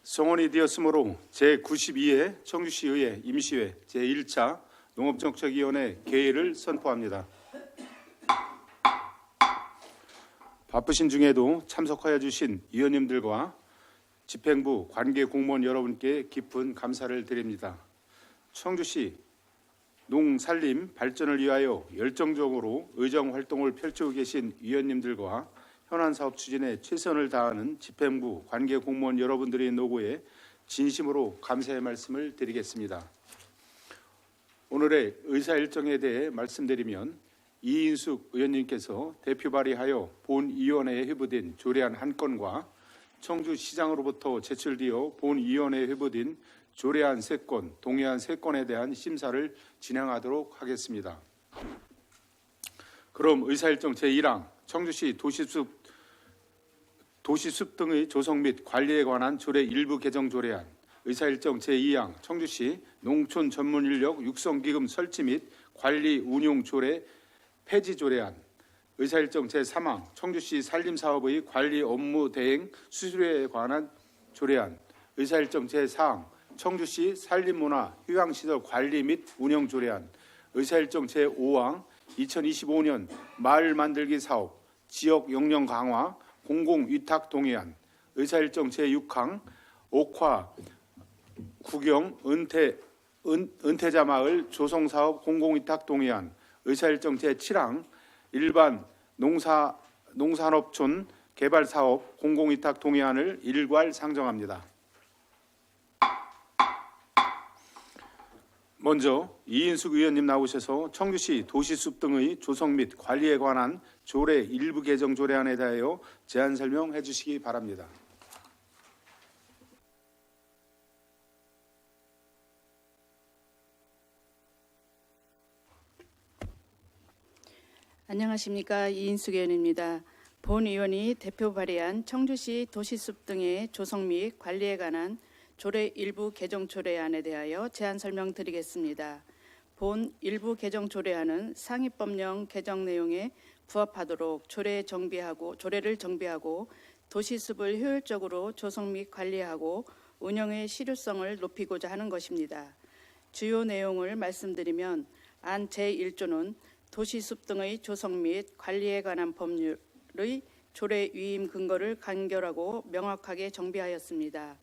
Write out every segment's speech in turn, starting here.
성원이 되었으므로 제92회 청주시의회 임시회 제1차 농업정책위원회 개회를 선포합니다. 바쁘신 중에도 참석하여 주신 위원님들과 집행부 관계 공무원 여러분께 깊은 감사를 드립니다. 청주시 농산림 발전을 위하여 열정적으로 의정 활동을 펼치고 계신 위원님들과 현안 사업 추진에 최선을 다하는 집행부 관계 공무원 여러분들의 노고에 진심으로 감사의 말씀을 드리겠습니다. 오늘의 의사 일정에 대해 말씀드리면 이인숙 의원님께서 대표 발의하여 본위원회에 회부된 조례안 한 건과 청주시장으로부터 제출되어 본위원회에 회부된 조례안 3건, 동의안 3건에 대한 심사를 진행하도록 하겠습니다. 그럼 의사일정 제1항 청주시 도시숲 등의 조성 및 관리에 관한 조례 일부 개정 조례안, 의사일정 제2항 청주시 농촌 전문 인력 육성기금 설치 및 관리 운용 조례 폐지 조례안, 의사일정 제3항 청주시 산림사업의 관리 업무 대행 수수료에 관한 조례안, 의사일정 제4항 청주시 산림문화 휴양시설 관리 및 운영 조례안, 의사일정 제5항 2025년 마을 만들기 사업 지역 역량 강화 공공위탁 동의안, 의사일정 제6항 옥화 구경 은퇴자 마을 조성사업 공공위탁 동의안, 의사일정 제7항 일반 농산업촌 개발사업 공공위탁 동의안을 일괄 상정합니다. 먼저 이인숙 의원님 나오셔서 청주시 도시숲 등의 조성 및 관리에 관한 조례 일부 개정 조례안에 대하여 제안 설명해 주시기 바랍니다. 안녕하십니까. 이인숙 의원입니다. 본 의원이 대표 발의한 청주시 도시숲 등의 조성 및 관리에 관한 조례 일부 개정 조례안에 대하여 제안 설명드리겠습니다. 본 일부 개정 조례안은 상위법령 개정 내용에 부합하도록 조례를 정비하고 도시숲을 효율적으로 조성 및 관리하고 운영의 실효성을 높이고자 하는 것입니다. 주요 내용을 말씀드리면 안 제1조는 도시숲 등의 조성 및 관리에 관한 법률의 조례 위임 근거를 간결하고 명확하게 정비하였습니다.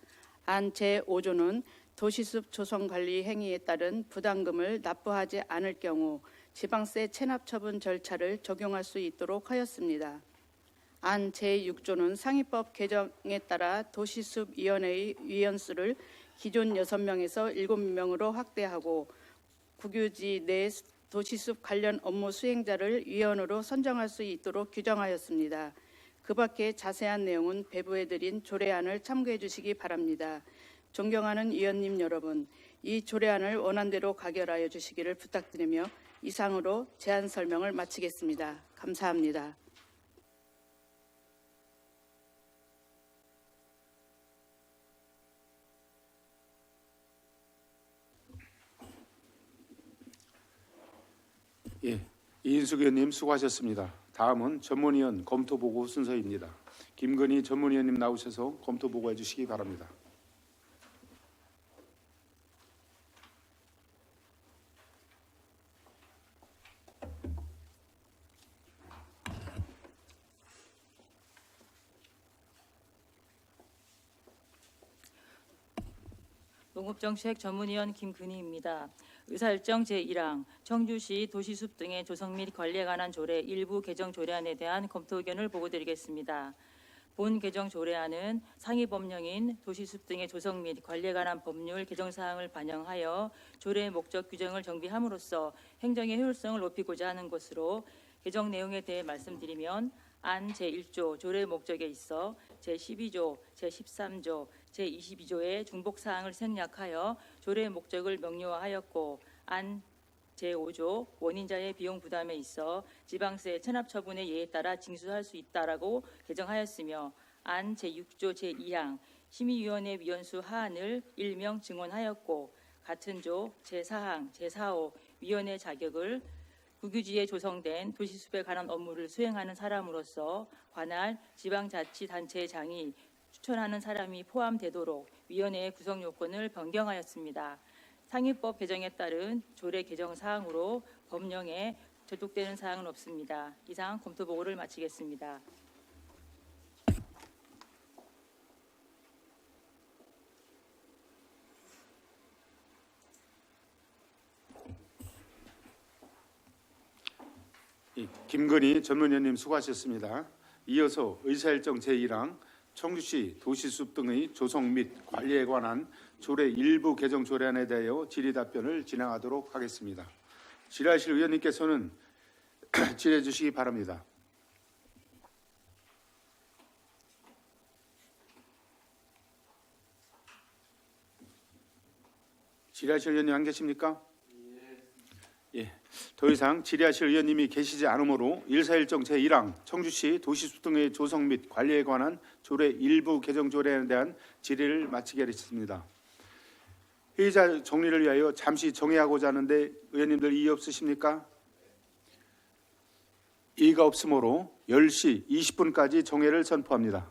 안 제5조는 도시숲 조성 관리 행위에 따른 부담금을 납부하지 않을 경우 지방세 체납 처분 절차를 적용할 수 있도록 하였습니다. 안 제6조는 상위법 개정에 따라 도시숲위원회의 위원수를 기존 6명에서 7명으로 확대하고 국유지 내 도시숲 관련 업무 수행자를 위원으로 선정할 수 있도록 규정하였습니다. 그 밖에 자세한 내용은 배부해드린 조례안을 참고해 주시기 바랍니다. 존경하는 위원님 여러분, 이 조례안을 원안대로 가결하여 주시기를 부탁드리며 이상으로 제안 설명을 마치겠습니다. 감사합니다. 이인숙 의원님 수고하셨습니다. 다음은 전문위원 검토보고 순서입니다. 김건희 전문위원님 나오셔서 검토보고해 주시기 바랍니다. 농업정책 전문위원 김근희입니다. 의사일정 제1항 청주시 도시숲 등의 조성 및 관리에 관한 조례 일부 개정 조례안에 대한 검토 의견을 보고드리겠습니다. 본 개정 조례안은 상위 법령인 도시숲 등의 조성 및 관리에 관한 법률 개정 사항을 반영하여 조례의 목적 규정을 정비함으로써 행정의 효율성을 높이고자 하는 것으로 개정 내용에 대해 말씀드리면 안 제1조 조례 목적에 있어 제12조, 제13조, 제22조의 중복 사항을 생략하여 조례의 목적을 명료화하였고 안 제5조 원인자의 비용 부담에 있어 지방세 체납 처분의 예에 따라 징수할 수 있다라고 개정하였으며 안 제6조 제2항 심의위원회 위원수 하한을 일명 증원하였고 같은 조 제4항 제4호 위원회 자격을 국유지에 조성된 도시숲에 관한 업무를 수행하는 사람으로서 관할 지방자치단체장이 추천하는 사람이 포함되도록 위원회의 구성 요건을 변경하였습니다. 상위법 개정에 따른 조례 개정 사항으로 법령에 제독되는 사항은 없습니다. 이상 검토 보고를 마치겠습니다. 김건희 전문위원님 수고하셨습니다. 이어서 의사일정 제1항 청주시 도시숲 등의 조성 및 관리에 관한 조례 일부 개정 조례안에 대하여 질의 답변을 진행하도록 하겠습니다. 질의하실 의원님께서는 질의해 주시기 바랍니다. 질의하실 의원님 안 계십니까? 예. 더 이상 질의하실 의원님이 계시지 않으므로 일사일정 제1항 청주시 도시숲 등의 조성 및 관리에 관한 조례 일부 개정 조례에 대한 질의를 마치게 하겠습니다. 회의자 정리를 위하여 잠시 정회하고자 하는데 의원님들 이의 없으십니까? 이의가 없으므로 10시 20분까지 정회를 선포합니다.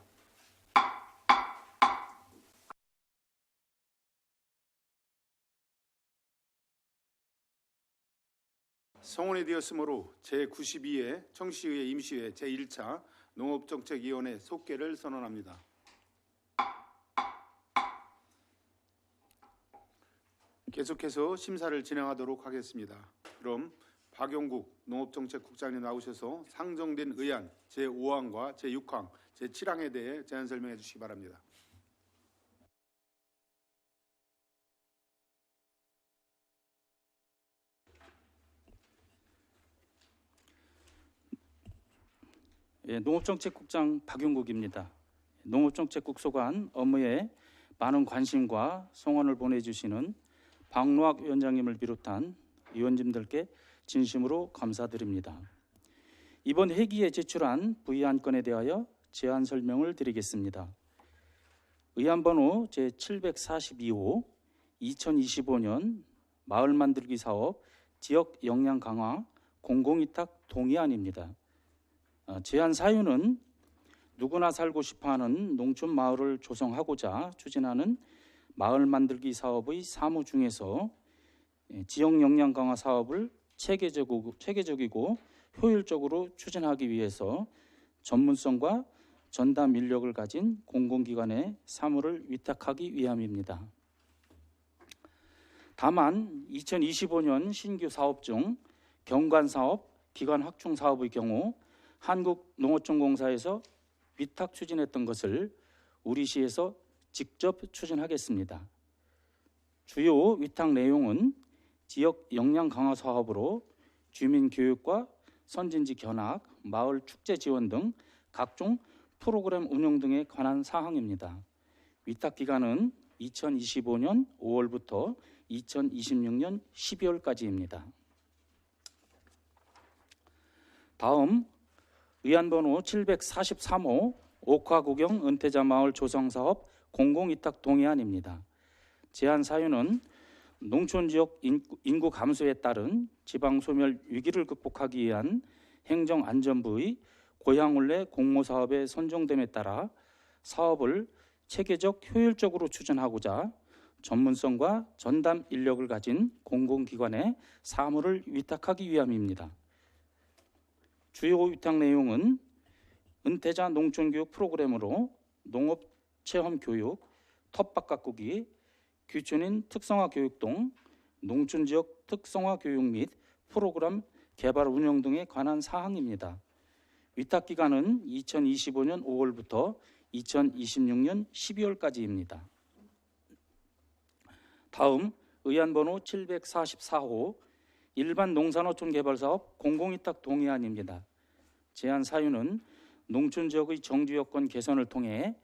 성원이 되었으므로 제92회 청주시의회 임시회 제1차 농업정책위원회 속개를 선언합니다. 계속해서 심사를 진행하도록 하겠습니다. 그럼 박용국 농업정책국장님 나오셔서 상정된 의안 제5항과 제6항, 제7항에 대해 제안 설명해 주시기 바랍니다. 예, 농업정책국장 박용국입니다. 농업정책국 소관 업무에 많은 관심과 성원을 보내주시는 박노학 위원장님을 비롯한 위원님들께 진심으로 감사드립니다. 이번 회기에 제출한 부의안건에 대하여 제안 설명을 드리겠습니다. 의안번호 제742호 2025년 마을 만들기 사업 지역 역량 강화 공공위탁 동의안입니다. 제안 사유는 누구나 살고 싶어하는 농촌 마을을 조성하고자 추진하는 마을 만들기 사업의 사무 중에서 지역 역량 강화 사업을 체계적이고 효율적으로 추진하기 위해서 전문성과 전담 인력을 가진 공공기관에 사무를 위탁하기 위함입니다. 다만 2025년 신규 사업 중 경관사업, 기관 확충 사업의 경우 한국농어촌공사에서 위탁 추진했던 것을 우리 시에서 직접 추진하겠습니다. 주요 위탁 내용은 지역 역량 강화 사업으로 주민 교육과 선진지 견학, 마을 축제 지원 등 각종 프로그램 운영 등에 관한 사항입니다. 위탁 기간은 2025년 5월부터 2026년 12월까지입니다. 다음 의안번호 743호 옥화구경 은퇴자 마을 조성사업 공공위탁 동의안입니다. 제안 사유는 농촌지역 인구 감소에 따른 지방소멸 위기를 극복하기 위한 행정안전부의 고향올레 공모사업에 선정됨에 따라 사업을 체계적 효율적으로 추진하고자 전문성과 전담 인력을 가진 공공기관에 사무를 위탁하기 위함입니다. 주요 위탁 내용은 은퇴자 농촌교육 프로그램으로 농업체험교육, 텃밭 가꾸기, 귀촌인 특성화 교육 등 농촌지역 특성화 교육 및 프로그램 개발 운영 등에 관한 사항입니다. 위탁 기간은 2025년 5월부터 2026년 12월까지입니다. 다음 의안번호 744호 일반 농산어촌 개발사업 공공위탁 동의안입니다. 제안 사유는 농촌지역의 정주여건 개선을 통해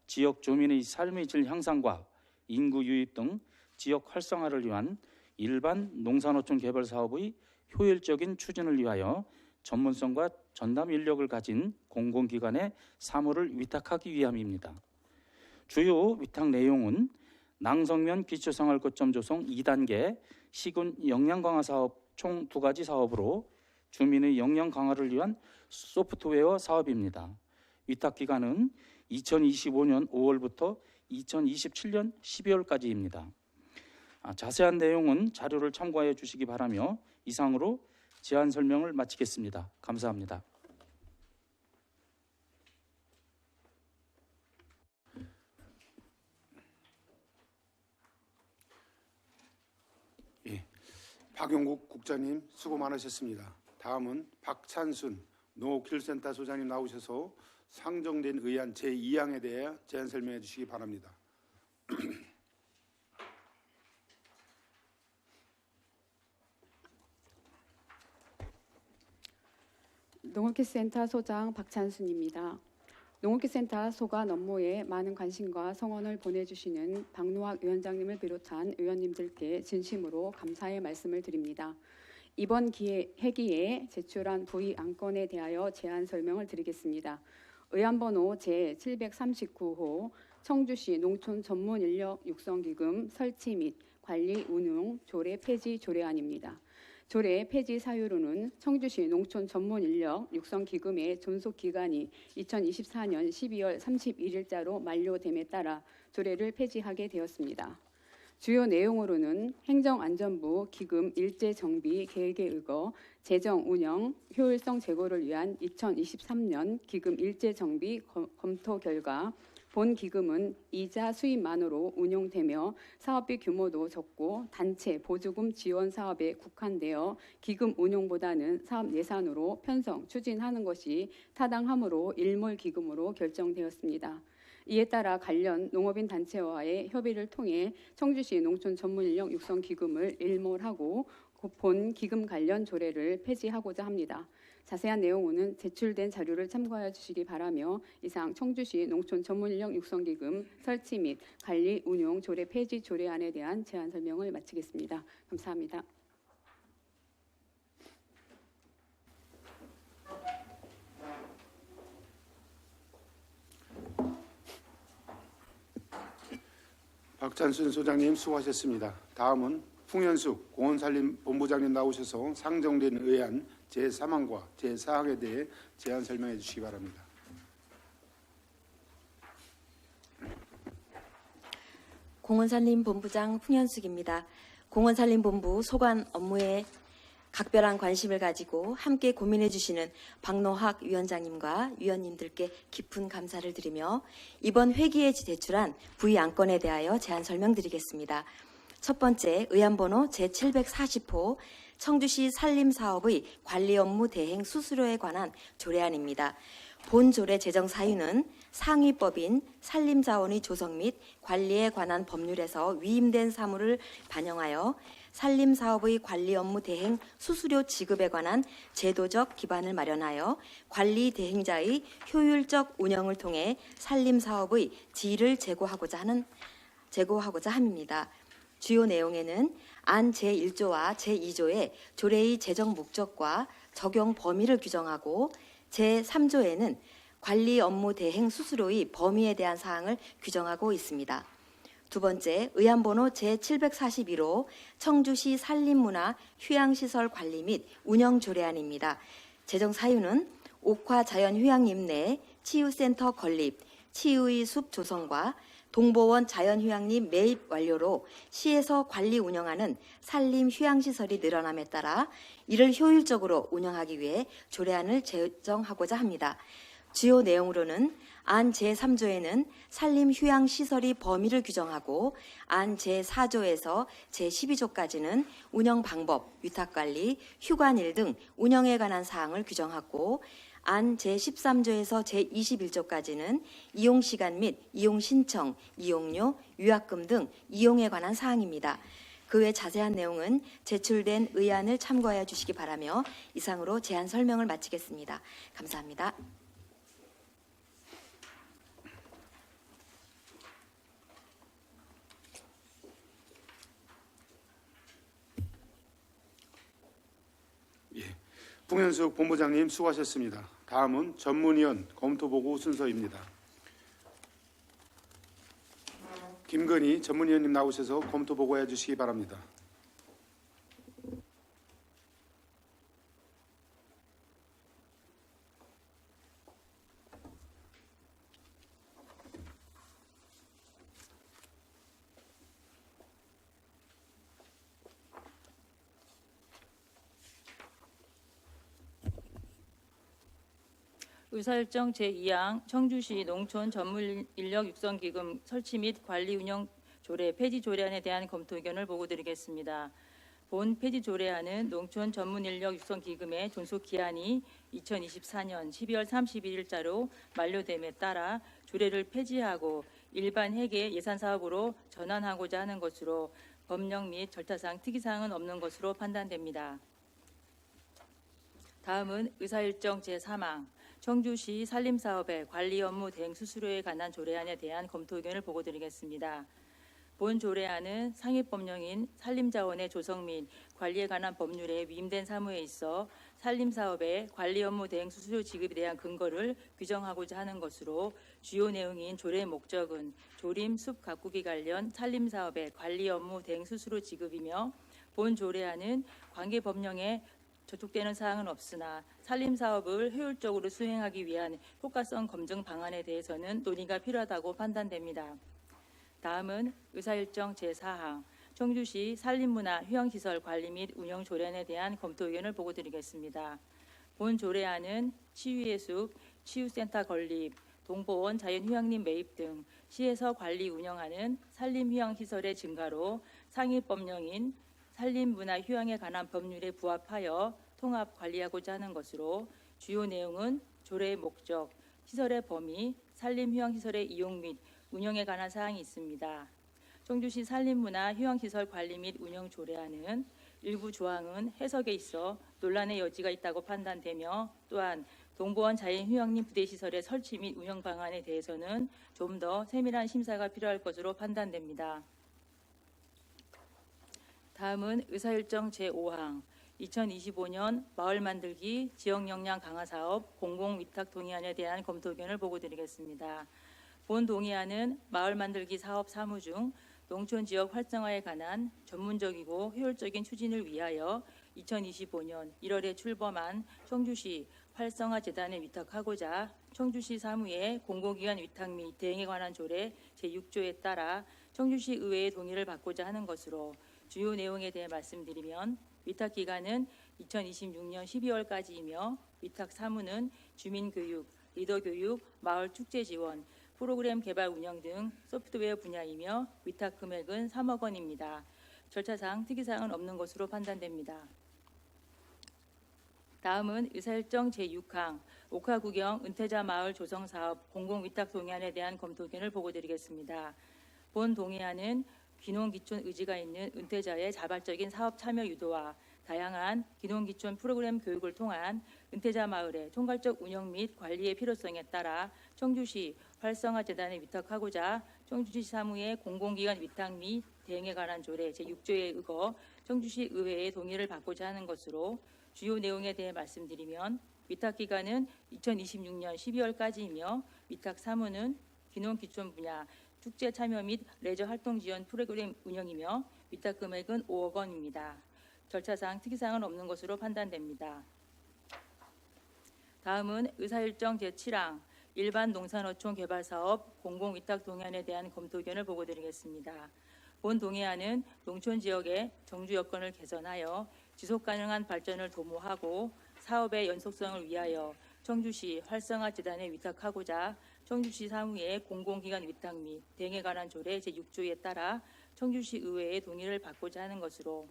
지역 주민의 삶의 질 향상과 인구 유입 등 지역 활성화를 위한 일반 농산어촌 개발 사업의 효율적인 추진을 위하여 전문성과 전담 인력을 가진 공공기관에 사무를 위탁하기 위함입니다. 주요 위탁 내용은 낭성면 기초생활 거점 조성 2단계 시군 역량 강화 사업 총 2가지 사업으로 주민의 역량 강화를 위한 소프트웨어 사업입니다. 위탁 기간은 2025년 5월부터 2027년 12월까지입니다. 자세한 내용은 자료를 참고하여 주시기 바라며 이상으로 제안 설명을 마치겠습니다. 감사합니다. 박용국 국장님 수고 많으셨습니다. 다음은 박찬순 농업기술센터 소장님 나오셔서 상정된 의안 제2항에 대해 제안 설명해 주시기 바랍니다. 농업기술센터 소장 박찬순입니다. 농업기술센터 소관 업무에 많은 관심과 성원을 보내주시는 박노학 위원장님을 비롯한 의원님들께 진심으로 감사의 말씀을 드립니다. 이번 회기에 제출한 부의 안건에 대하여 제안 설명을 드리겠습니다. 의안번호 제739호 청주시 농촌 전문 인력 육성기금 설치 및 관리 운용 조례 폐지 조례안입니다. 조례 폐지 사유로는 청주시 농촌 전문 인력 육성 기금의 존속 기간이 2024년 12월 31일자로 만료됨에 따라 조례를 폐지하게 되었습니다. 주요 내용으로는 행정안전부 기금 일제 정비 계획에 의거 재정 운영 효율성 제고를 위한 2023년 기금 일제 정비 검토 결과 본 기금은 이자 수입만으로 운용되며 사업비 규모도 적고 단체 보조금 지원 사업에 국한되어 기금 운용보다는 사업 예산으로 편성 추진하는 것이 타당하므로 일몰 기금으로 결정되었습니다. 이에 따라 관련 농업인 단체와의 협의를 통해 청주시 농촌 전문인력 육성 기금을 일몰하고 본 기금 관련 조례를 폐지하고자 합니다. 자세한 내용은 제출된 자료를 참고하여 주시기 바라며 이상 청주시 농촌 전문인력 육성기금 설치 및 관리 운용 조례 폐지 조례안에 대한 제안 설명을 마치겠습니다. 감사합니다. 박찬순 소장님 수고하셨습니다. 다음은 풍현숙 공원산림본부장님 나오셔서 상정된 의안 제3항과 제4항에 대해 제안 설명해 주시기 바랍니다. 공원산림본부장 풍현숙입니다. 공원산림본부 소관 업무에 각별한 관심을 가지고 함께 고민해 주시는 박노학 위원장님과 위원님들께 깊은 감사를 드리며 이번 회기에 제출한 부의 안건에 대하여 제안 설명드리겠습니다. 첫 번째 의안번호 제740호 청주시 산림사업의 관리 업무 대행 수수료에 관한 조례안입니다. 본 조례 제정 사유는 상위법인 산림자원의 조성 및 관리에 관한 법률에서 위임된 사무를 반영하여 산림사업의 관리 업무 대행 수수료 지급에 관한 제도적 기반을 마련하여 관리 대행자의 효율적 운영을 통해 산림사업의 질을 제고하고자 함입니다. 주요 내용에는 안 제1조와 제2조의 조례의 제정 목적과 적용 범위를 규정하고 제3조에는 관리 업무 대행 수수료의 범위에 대한 사항을 규정하고 있습니다. 두 번째, 의안번호 제741호 청주시 산림문화 휴양시설 관리 및 운영 조례안입니다. 제정 사유는 옥화 자연휴양림 내 치유센터 건립, 치유의 숲 조성과 동보원 자연휴양림 매입 완료로 시에서 관리 운영하는 산림 휴양시설이 늘어남에 따라 이를 효율적으로 운영하기 위해 조례안을 제정하고자 합니다. 주요 내용으로는 안 제3조에는 산림 휴양시설의 범위를 규정하고 안 제4조에서 제12조까지는 운영 방법, 위탁관리, 휴관일 등 운영에 관한 사항을 규정하고 안 제13조에서 제21조까지는 이용시간 및 이용신청, 이용료, 위약금 등 이용에 관한 사항입니다. 그 외 자세한 내용은 제출된 의안을 참고하여 주시기 바라며 이상으로 제안 설명을 마치겠습니다. 감사합니다. 풍현숙 본부장님 수고하셨습니다. 다음은 전문위원 검토보고 순서입니다. 김건희 전문위원님 나오셔서 검토보고해 주시기 바랍니다. 의사일정 제2항 청주시 농촌 전문 인력 육성 기금 설치 및 관리 운영 조례 폐지 조례안에 대한 검토 의견을 보고드리겠습니다. 본 폐지 조례안은 농촌 전문 인력 육성 기금의 존속 기한이 2024년 12월 31일자로 만료됨에 따라 조례를 폐지하고 일반 회계 예산 사업으로 전환하고자 하는 것으로 법령 및 절차상 특이사항은 없는 것으로 판단됩니다. 다음은 의사일정 제3항 청주시 산림사업의 관리 업무 대행 수수료에 관한 조례안에 대한 검토 의견을 보고드리겠습니다. 본 조례안은 상위법령인 산림자원의 조성 및 관리에 관한 법률에 위임된 사무에 있어 산림사업의 관리 업무 대행 수수료 지급에 대한 근거를 규정하고자 하는 것으로 주요 내용인 조례의 목적은 조림, 숲 가꾸기 관련 산림사업의 관리 업무 대행 수수료 지급이며 본 조례안은 관계 법령에 저촉되는 사항은 없으나 산림사업을 효율적으로 수행하기 위한 효과성 검증 방안에 대해서는 논의가 필요하다고 판단됩니다. 다음은 의사일정 제4항 청주시 산림문화 휴양시설 관리 및 운영 조례안에 대한 검토 의견을 보고드리겠습니다. 본 조례안은 치유예술, 치유센터 건립, 동보원 자연휴양림 매입 등 시에서 관리 운영하는 산림휴양시설의 증가로 상위법령인 산림문화휴양에 관한 법률에 부합하여 통합 관리하고자 하는 것으로 주요 내용은 조례의 목적, 시설의 범위, 산림휴양시설의 이용 및 운영에 관한 사항이 있습니다. 청주시 산림문화휴양시설 관리 및 운영 조례안은 일부 조항은 해석에 있어 논란의 여지가 있다고 판단되며 또한 동보원 자연휴양림 부대시설의 설치 및 운영 방안에 대해서는 좀 더 세밀한 심사가 필요할 것으로 판단됩니다. 다음은 의사일정 제5항 2025년 마을 만들기 지역 역량 강화 사업 공공위탁 동의안에 대한 검토 의견을 보고드리겠습니다. 본 동의안은 마을 만들기 사업 사무 중 농촌 지역 활성화에 관한 전문적이고 효율적인 추진을 위하여 2025년 1월에 출범한 청주시 활성화 재단에 위탁하고자 청주시 사무의 공공기관 위탁 및 대행에 관한 조례 제6조에 따라 청주시 의회의 동의를 받고자 하는 것으로 주요 내용에 대해 말씀드리면 위탁 기간은 2026년 12월까지이며 위탁 사무는 주민교육, 리더교육, 마을 축제 지원, 프로그램 개발 운영 등 소프트웨어 분야이며 위탁 금액은 3억 원입니다. 절차상 특이사항은 없는 것으로 판단됩니다. 다음은 의사일정 제6항 옥화구경 은퇴자 마을 조성 사업 공공위탁 동의안에 대한 검토 의견을 보고드리겠습니다. 본 동의안은 귀농귀촌 의지가 있는 은퇴자의 자발적인 사업 참여 유도와 다양한 귀농귀촌 프로그램 교육을 통한 은퇴자 마을의 총괄적 운영 및 관리의 필요성에 따라 청주시 활성화 재단에 위탁하고자 청주시 사무의 공공기관 위탁 및 대행에 관한 조례 제6조에 의거 청주시 의회의 동의를 받고자 하는 것으로 주요 내용에 대해 말씀드리면 위탁 기간은 2026년 12월까지이며 위탁 사무는 귀농귀촌 분야 축제 참여 및 레저 활동 지원 프로그램 운영이며 위탁 금액은 5억 원입니다. 절차상 특이사항은 없는 것으로 판단됩니다. 다음은 의사일정 제7항 일반 농산어촌 개발 사업 공공위탁 동의안에 대한 검토 의견을 보고드리겠습니다. 본 동의안은 농촌 지역의 정주 여건을 개선하여 지속 가능한 발전을 도모하고 사업의 연속성을 위하여 청주시 활성화 재단에 위탁하고자 청주시 사무의 공공기관 위탁 및 대행에 관한 조례 제6조에 따라 청주시 의회의 동의를 받고자 하는 것으로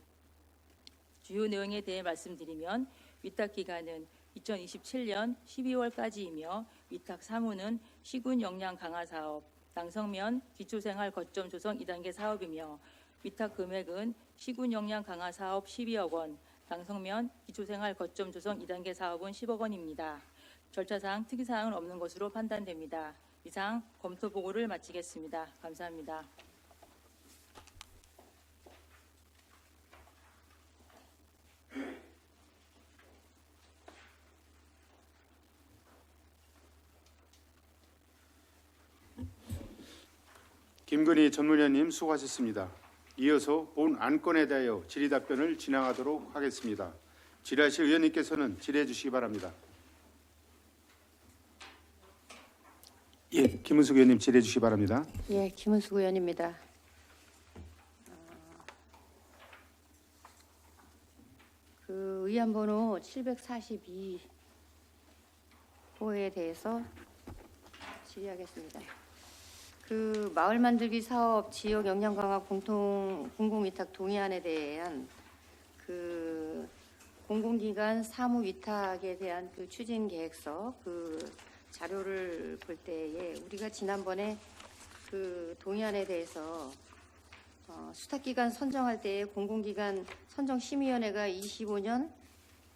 주요 내용에 대해 말씀드리면 위탁 기간은 2027년 12월까지이며 위탁 사무는 시군 역량 강화 사업, 낭성면 기초생활 거점 조성 2단계 사업이며 위탁 금액은 시군 역량 강화 사업 12억 원, 낭성면 기초생활 거점 조성 2단계 사업은 10억 원입니다. 절차상 특이사항은 없는 것으로 판단됩니다. 이상 검토 보고를 마치겠습니다. 감사합니다. 김근희 전문위원님 수고하셨습니다. 이어서 본 안건에 대하여 질의 답변을 진행하도록 하겠습니다. 질의하실 의원님께서는 질의해 주시기 바랍니다. 예, 김은숙 의원님 질의해 주시기 바랍니다. 예, 김은숙 의원입니다. 그 의안번호 742 4호에 대해서 질의하겠습니다. 그 마을 만들기 사업 지역 역량 강화 공공위탁 동의안에 대한 그 공공기관 사무 위탁에 대한 그 추진 계획서 그 자료를 볼 때에 우리가 지난번에 그 동의안에 대해서 수탁기관 선정할 때에 공공기관 선정심의위원회가 25년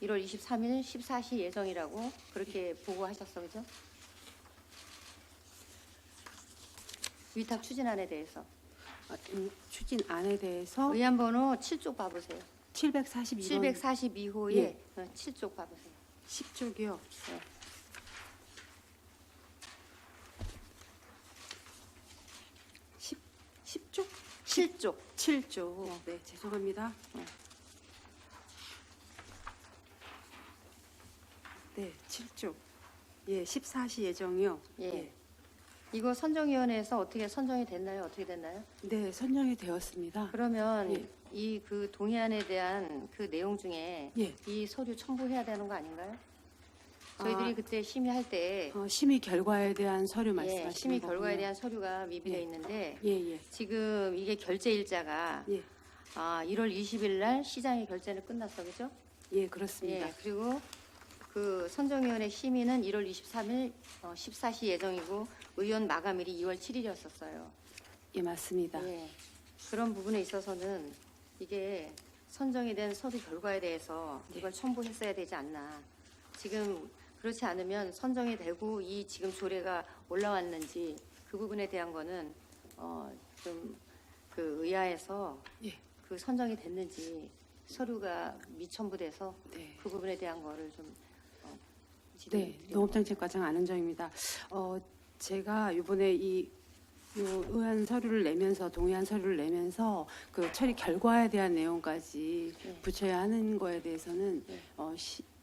1월 23일 14시 예정이라고 그렇게 보고하셨어, 그죠? 위탁 추진안에 대해서 추진안에 대해서 의안번호 7쪽 봐보세요. 742번 742호에 예. 7쪽 봐보세요. 10쪽이요. 네. 10쪽? 7쪽. 7쪽. 네, 죄송합니다. 네, 7쪽. 예, 14시 예정이요. 예. 이거 선정위원회에서 어떻게 선정이 됐나요? 어떻게 됐나요? 네, 선정이 되었습니다. 그러면 예. 이 그 동의안에 대한 그 내용 중에 예. 이 서류 첨부해야 되는 거 아닌가요? 저희들이 아, 그때 심의할 때 심의 결과에 대한 서류 예, 말씀하시는 심의 결과에 거군요. 대한 서류가 미비되어 예. 있는데 예, 예. 지금 이게 결제 일자가 예. 1월 20일 날 시장의 결제는 끝났어, 그죠? 예, 그렇습니다. 예, 그리고 그 선정위원회 심의는 1월 23일 14시 예정이고 의원 마감일이 2월 7일이었었어요. 예, 맞습니다. 예, 그런 부분에 있어서는 이게 선정이 된 서류 결과에 대해서 이걸 첨부했어야 되지 않나. 지금 그렇지 않으면 선정이 되고 이 지금 조례가 올라왔는지 그 부분에 대한 거는 좀 그 의아해서 예. 그 선정이 됐는지 서류가 미첨부돼서 네. 그 부분에 대한 거를 좀 네, 질의드리는 농업정책과장 안은정입니다. 제가 이번에 요 의안 서류를 내면서 동의안 서류를 내면서 그 처리 결과에 대한 내용까지 네. 붙여야 하는 거에 대해서는 네.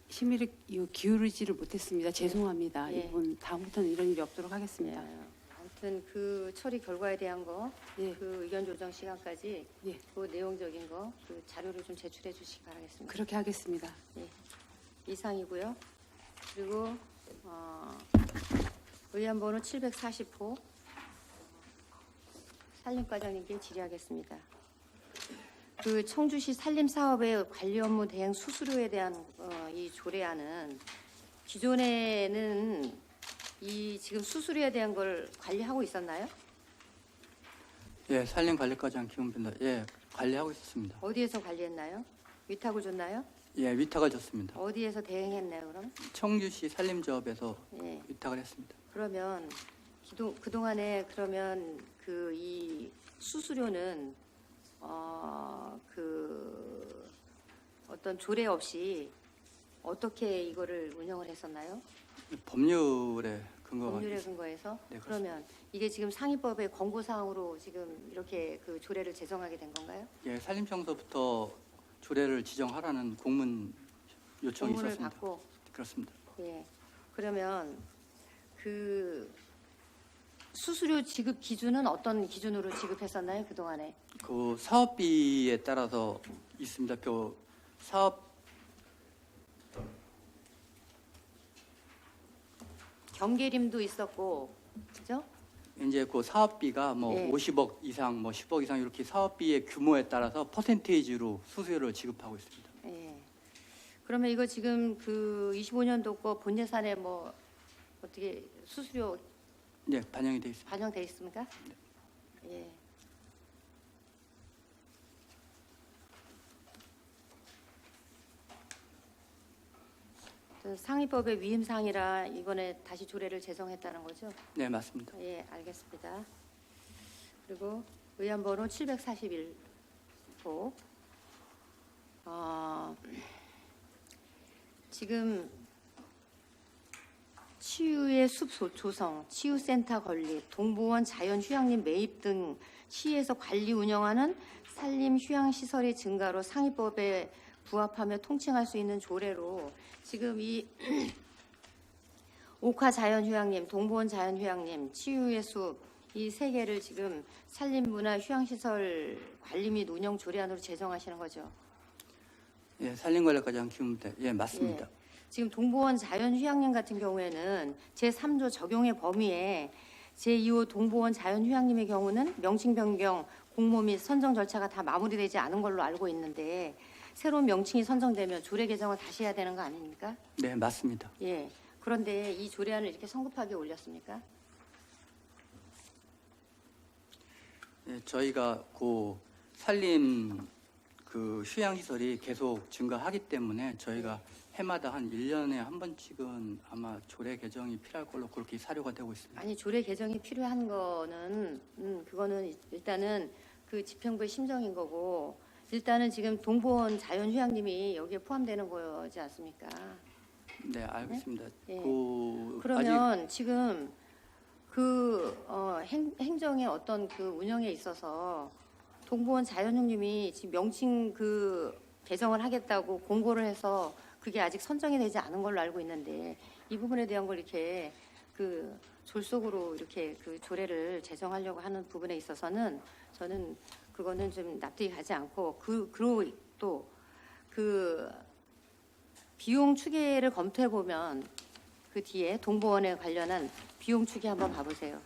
심의를 기울이지를 못했습니다. 죄송합니다. 예. 이 부분 다음부터는 이런 일이 없도록 하겠습니다. 아무튼 그 처리 결과에 대한 거, 예. 그 의견 조정 시간까지 예. 그 내용적인 거, 그 자료를 좀 제출해 주시기 바라겠습니다. 그렇게 하겠습니다. 이상이고요. 그리고 의안번호 740호 산림과장님께 질의하겠습니다. 그 청주시 산림사업의 관리 업무 대행 수수료에 대한 이 조례안은 기존에는 이 지금 수수료에 대한 걸 관리하고 있었나요? 예, 산림관리과장 김은빈입니다. 예, 관리하고 있었습니다. 어디에서 관리했나요? 위탁을 줬나요? 예, 위탁을 줬습니다. 어디에서 대행했나요, 그럼? 청주시 산림조합에서 예. 위탁을 했습니다. 그러면 그동안에 그러면 그 이 수수료는 그 어떤 조례 없이 어떻게 이거를 운영을 했었나요? 법률에 근거가 법률에 근거해서? 네, 그러면 이게 지금 상위법의 권고사항으로 지금 이렇게 그 조례를 제정하게 된 건가요? 예, 산림청서부터 조례를 지정하라는 공문 요청이 공문을 있었습니다. 받고 그렇습니다. 예. 그러면 그 수수료 지급 기준은 어떤 기준으로 지급했었나요, 그동안에? 그 사업비에 따라서 있습니다. 그 사업 경계림도 있었고, 그죠? 이제 그 사업비가 뭐 예. 50억 이상, 뭐 10억 이상 이렇게 사업비의 규모에 따라서 퍼센테이지로 수수료를 지급하고 있습니다. 예. 그러면 이거 지금 그 25년도 거 본 예산에 뭐 어떻게 수수료 네, 반영이 되어 있습니다. 반영돼 있습니까? 예. 저 상위법의 위임사항이라 이번에 다시 조례를 제정했다는 거죠? 네, 맞습니다. 예, 알겠습니다. 그리고 의안번호 741호. 지금 치유의 숲 조성, 치유센터 건립, 동부원 자연휴양림 매입 등 시에서 관리 운영하는 산림 휴양시설의 증가로 상위법에 부합하며 통칭할 수 있는 조례로 지금 이 옥화 자연휴양림, 동부원 자연휴양림, 치유의 숲 이 세 개를 지금 산림문화 휴양시설 관리 및 운영 조례안으로 제정하시는 거죠. 예, 산림관리과장 김은빈. 예, 맞습니다. 예. 지금 동보원 자연휴양림 같은 경우에는 제3조 적용의 범위에 제2호 동보원 자연휴양림의 경우는 명칭 변경, 공모 및 선정 절차가 다 마무리되지 않은 걸로 알고 있는데 새로운 명칭이 선정되면 조례 개정을 다시 해야 되는 거 아닙니까? 네, 맞습니다. 예. 그런데 이 조례안을 이렇게 성급하게 올렸습니까? 예, 저희가 그 산림 그 휴양시설이 계속 증가하기 때문에 저희가 해마다 한 1년에 한 번씩은 아마 조례 개정이 필요할 걸로 그렇게 사료가 되고 있습니다. 아니 조례 개정이 필요한 거는 그거는 일단은 그 집행부의 심정인 거고 일단은 지금 동보원 자연휴양림이 여기에 포함되는 거지 않습니까? 네, 알겠습니다. 네? 그 그러면 지금 그 행정의 어떤 그 운영에 있어서 동보원 자연휴양림이 지금 명칭 그 개정을 하겠다고 공고를 해서 그게 아직 선정이 되지 않은 걸로 알고 있는데 이 부분에 대한 걸 이렇게 그 졸속으로 이렇게 그 조례를 제정하려고 하는 부분에 있어서는 저는 그거는 좀 납득이 가지 않고 그리고 또 그 비용 추계를 검토해 보면 그 뒤에 동보원에 관련한 비용 추계 한번 봐보세요.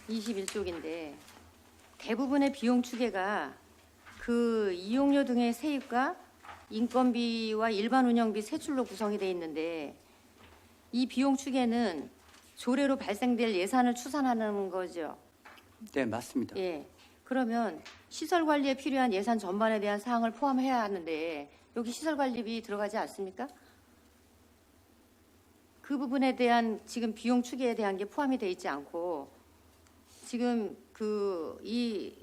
21쪽인데 대부분의 비용 추계가 그 이용료 등의 세입과 인건비와 일반 운영비 세출로 구성이 돼 있는데 이 비용 추계는 조례로 발생될 예산을 추산하는 거죠. 네, 맞습니다. 예. 그러면 시설 관리에 필요한 예산 전반에 대한 사항을 포함해야 하는데 여기 시설 관리비 들어가지 않습니까? 그 부분에 대한 지금 비용 추계에 대한 게 포함이 돼 있지 않고 지금 그 이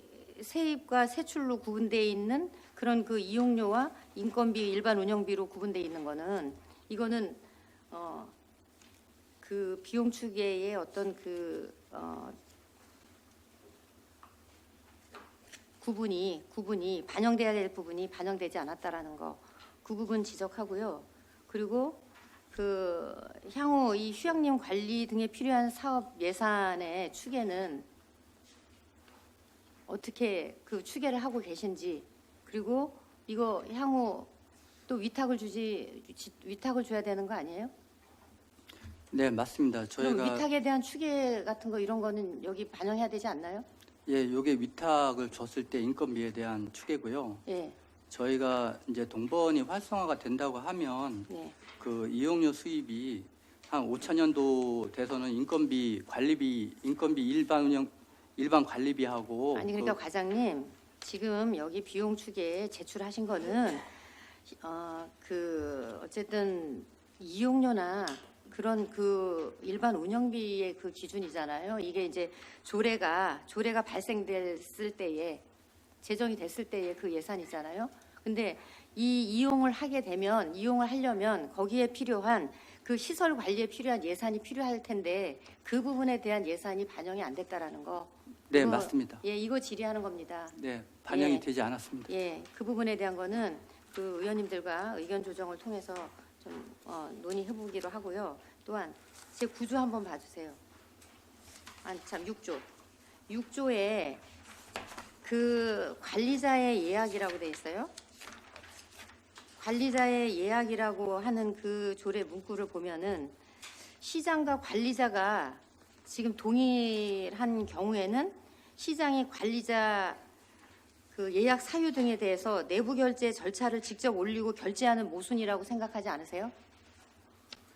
세입과 세출로 구분되어 있는 그런 그 이용료와 인건비, 일반 운영비로 구분되어 있는 거는 이거는 그 비용 추계의 어떤 그 구분이 반영돼야 될 부분이 반영되지 않았다라는 거, 그 부분 지적하고요. 그리고 그 향후 이 휴양림 관리 등에 필요한 사업 예산의 추계는 어떻게 그 추계를 하고 계신지, 그리고 이거 향후 또 위탁을 줘야 되는 거 아니에요? 네, 맞습니다. 그럼 저희가 위탁에 대한 추계 같은 거 이런 거는 여기 반영해야 되지 않나요? 예, 요게 위탁을 줬을 때 인건비에 대한 추계고요. 예, 저희가 이제 동보원이 활성화가 된다고 하면 예. 그 이용료 수입이 한 5천년도 돼서는 인건비 일반 관리비하고 아니 그러니까 과장님 지금 여기 비용 추계에 제출하신 거는 그 어쨌든 이용료나 그런 그 일반 운영비의 그 기준이잖아요. 이게 이제 조례가 발생됐을 때에 제정이 됐을 때의 그 예산이잖아요. 근데 이 이용을 하려면 거기에 필요한 그 시설 관리에 필요한 예산이 필요할 텐데 그 부분에 대한 예산이 반영이 안 됐다라는 거. 네, 이거, 맞습니다. 예, 이거 질의하는 겁니다. 네, 반영이 예. 되지 않았습니다. 예, 그 부분에 대한 거는 그 의원님들과 의견 조정을 통해서 좀 논의해보기로 하고요. 또한 제 9조 한번 봐주세요. 아니 참 6조. 6조에 그 관리자의 예약이라고 돼 있어요. 관리자의 예약이라고 하는 그 조례 문구를 보면은 시장과 관리자가 지금 동일한 경우에는 시장이 관리자 그 예약 사유 등에 대해서 내부 결제 절차를 직접 올리고 결제하는 모순이라고 생각하지 않으세요?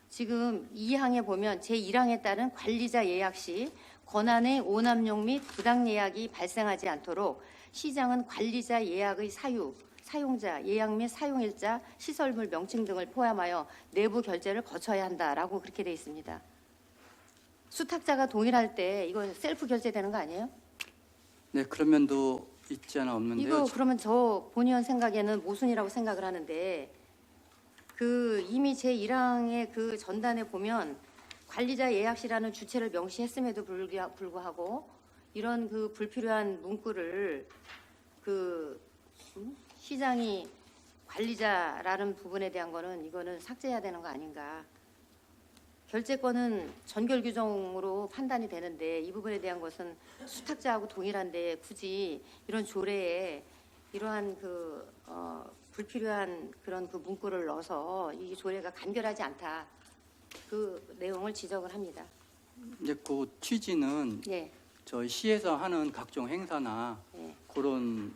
지금 2항에 보면 제1항에 따른 관리자 예약 시 권한의 오남용 및 부당 예약이 발생하지 않도록 시장은 관리자 예약의 사유, 사용자, 예약 및 사용일자, 시설물 명칭 등을 포함하여 내부 결제를 거쳐야 한다라고 그렇게 돼 있습니다. 수탁자가 동일할 때 이거 셀프 결제되는 거 아니에요? 네, 그런 면도 있지 않아 없는데요. 이거 그러면 저 본의원 생각에는 모순이라고 생각을 하는데 그 이미 제1항의 그 전단에 보면 관리자 예약시라는 주체를 명시했음에도 불구하고 이런 그 불필요한 문구를 그 시장이 관리자라는 부분에 대한 거는 이거는 삭제해야 되는 거 아닌가. 결제권은 전결 규정으로 판단이 되는데 이 부분에 대한 것은 수탁자하고 동일한데 굳이 이런 조례에 이러한 그 불필요한 그런 그 문구를 넣어서 이 조례가 간결하지 않다. 그 내용을 지적을 합니다. 이제 그 취지는 예, 저희 시에서 하는 각종 행사나 예. 그런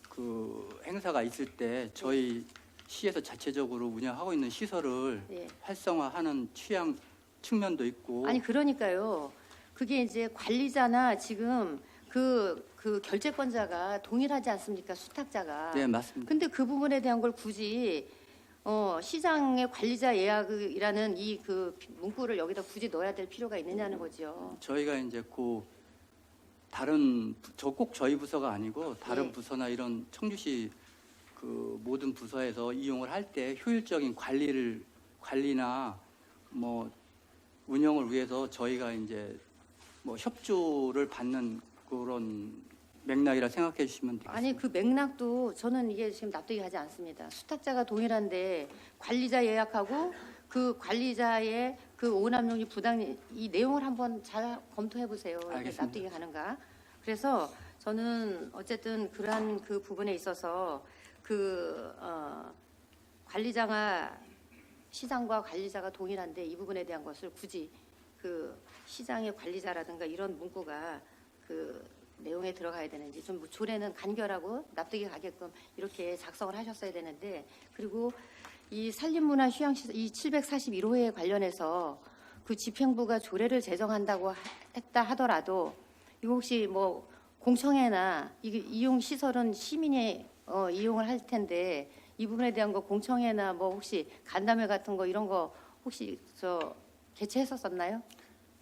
그 행사가 있을 때 저희 시에서 자체적으로 운영하고 있는 시설을 예. 활성화하는 취향 측면도 있고 아니 그러니까요. 그게 이제 관리자나 지금 그 결재권자가 동일하지 않습니까? 수탁자가. 네, 맞습니다. 근데 그 부분에 대한 걸 굳이 시장의 관리자 예약이라는 이 그 문구를 여기다 굳이 넣어야 될 필요가 있느냐는 거죠. 저희가 이제 그 다른 저 꼭 저희 부서가 아니고 다른 예. 부서나 이런 청주시 그 모든 부서에서 이용을 할 때 효율적인 관리나 뭐 운영을 위해서 저희가 이제 뭐 협조를 받는 그런 맥락이라 생각해 주시면 되겠습니다. 아니 그 맥락도 저는 이게 지금 납득이 가지 않습니다. 수탁자가 동일한데 관리자 예약하고 그 관리자의 그 오남용이 부당 이 내용을 한번 잘 검토해 보세요. 이게 알겠습니다. 납득이 가는가? 그래서 저는 어쨌든 그러한 그 부분에 있어서 관리자가 시장과 관리자가 동일한데 이 부분에 대한 것을 굳이 그 시장의 관리자라든가 이런 문구가 그 내용에 들어가야 되는지 좀 조례는 간결하고 납득이 가게끔 이렇게 작성을 하셨어야 되는데 그리고 이 산림문화 휴양시설 이 741호에 관련해서 그 집행부가 조례를 제정한다고 했다 하더라도 이거 혹시 뭐 공청회나 이용 시설은 시민이 이용을 할 텐데 이 부분에 대한 거 공청회나 뭐 혹시 간담회 같은 거 이런 거 혹시 개최했었나요?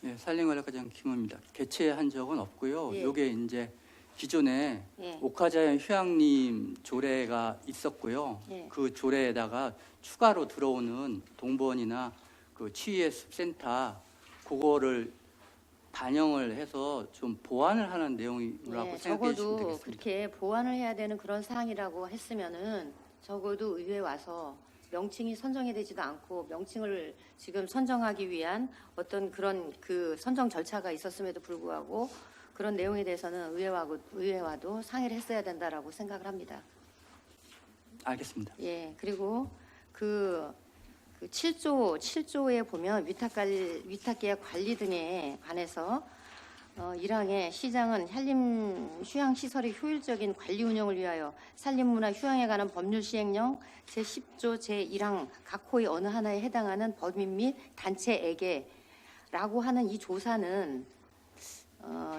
네, 산림관리과장 김호입니다. 개최한 적은 없고요. 예. 요게 이제 기존에 예. 옥화자연 휴양림 조례가 있었고요. 예. 그 조례에다가 추가로 들어오는 동본이나 그 치유예술센터 그거를 반영을 해서 좀 보완을 하는 내용이라고 네, 생각해 주시면 적어도 되겠습니다. 그렇게 보완을 해야 되는 그런 사항이라고 했으면은 적어도 의회에 와서 명칭이 선정이 되지도 않고 명칭을 지금 선정하기 위한 어떤 그런 그 선정 절차가 있었음에도 불구하고 그런 내용에 대해서는 의회와도 상의를 했어야 된다라고 생각을 합니다. 알겠습니다. 예, 그리고 그 7조에 보면 위탁계약 관리 등에 관해서 1항에 시장은 휴양시설의 효율적인 관리 운영을 위하여 산림문화 휴양에 관한 법률 시행령 제10조 제1항 각 호의 어느 하나에 해당하는 법인 및 단체에게라고 하는 이 조사는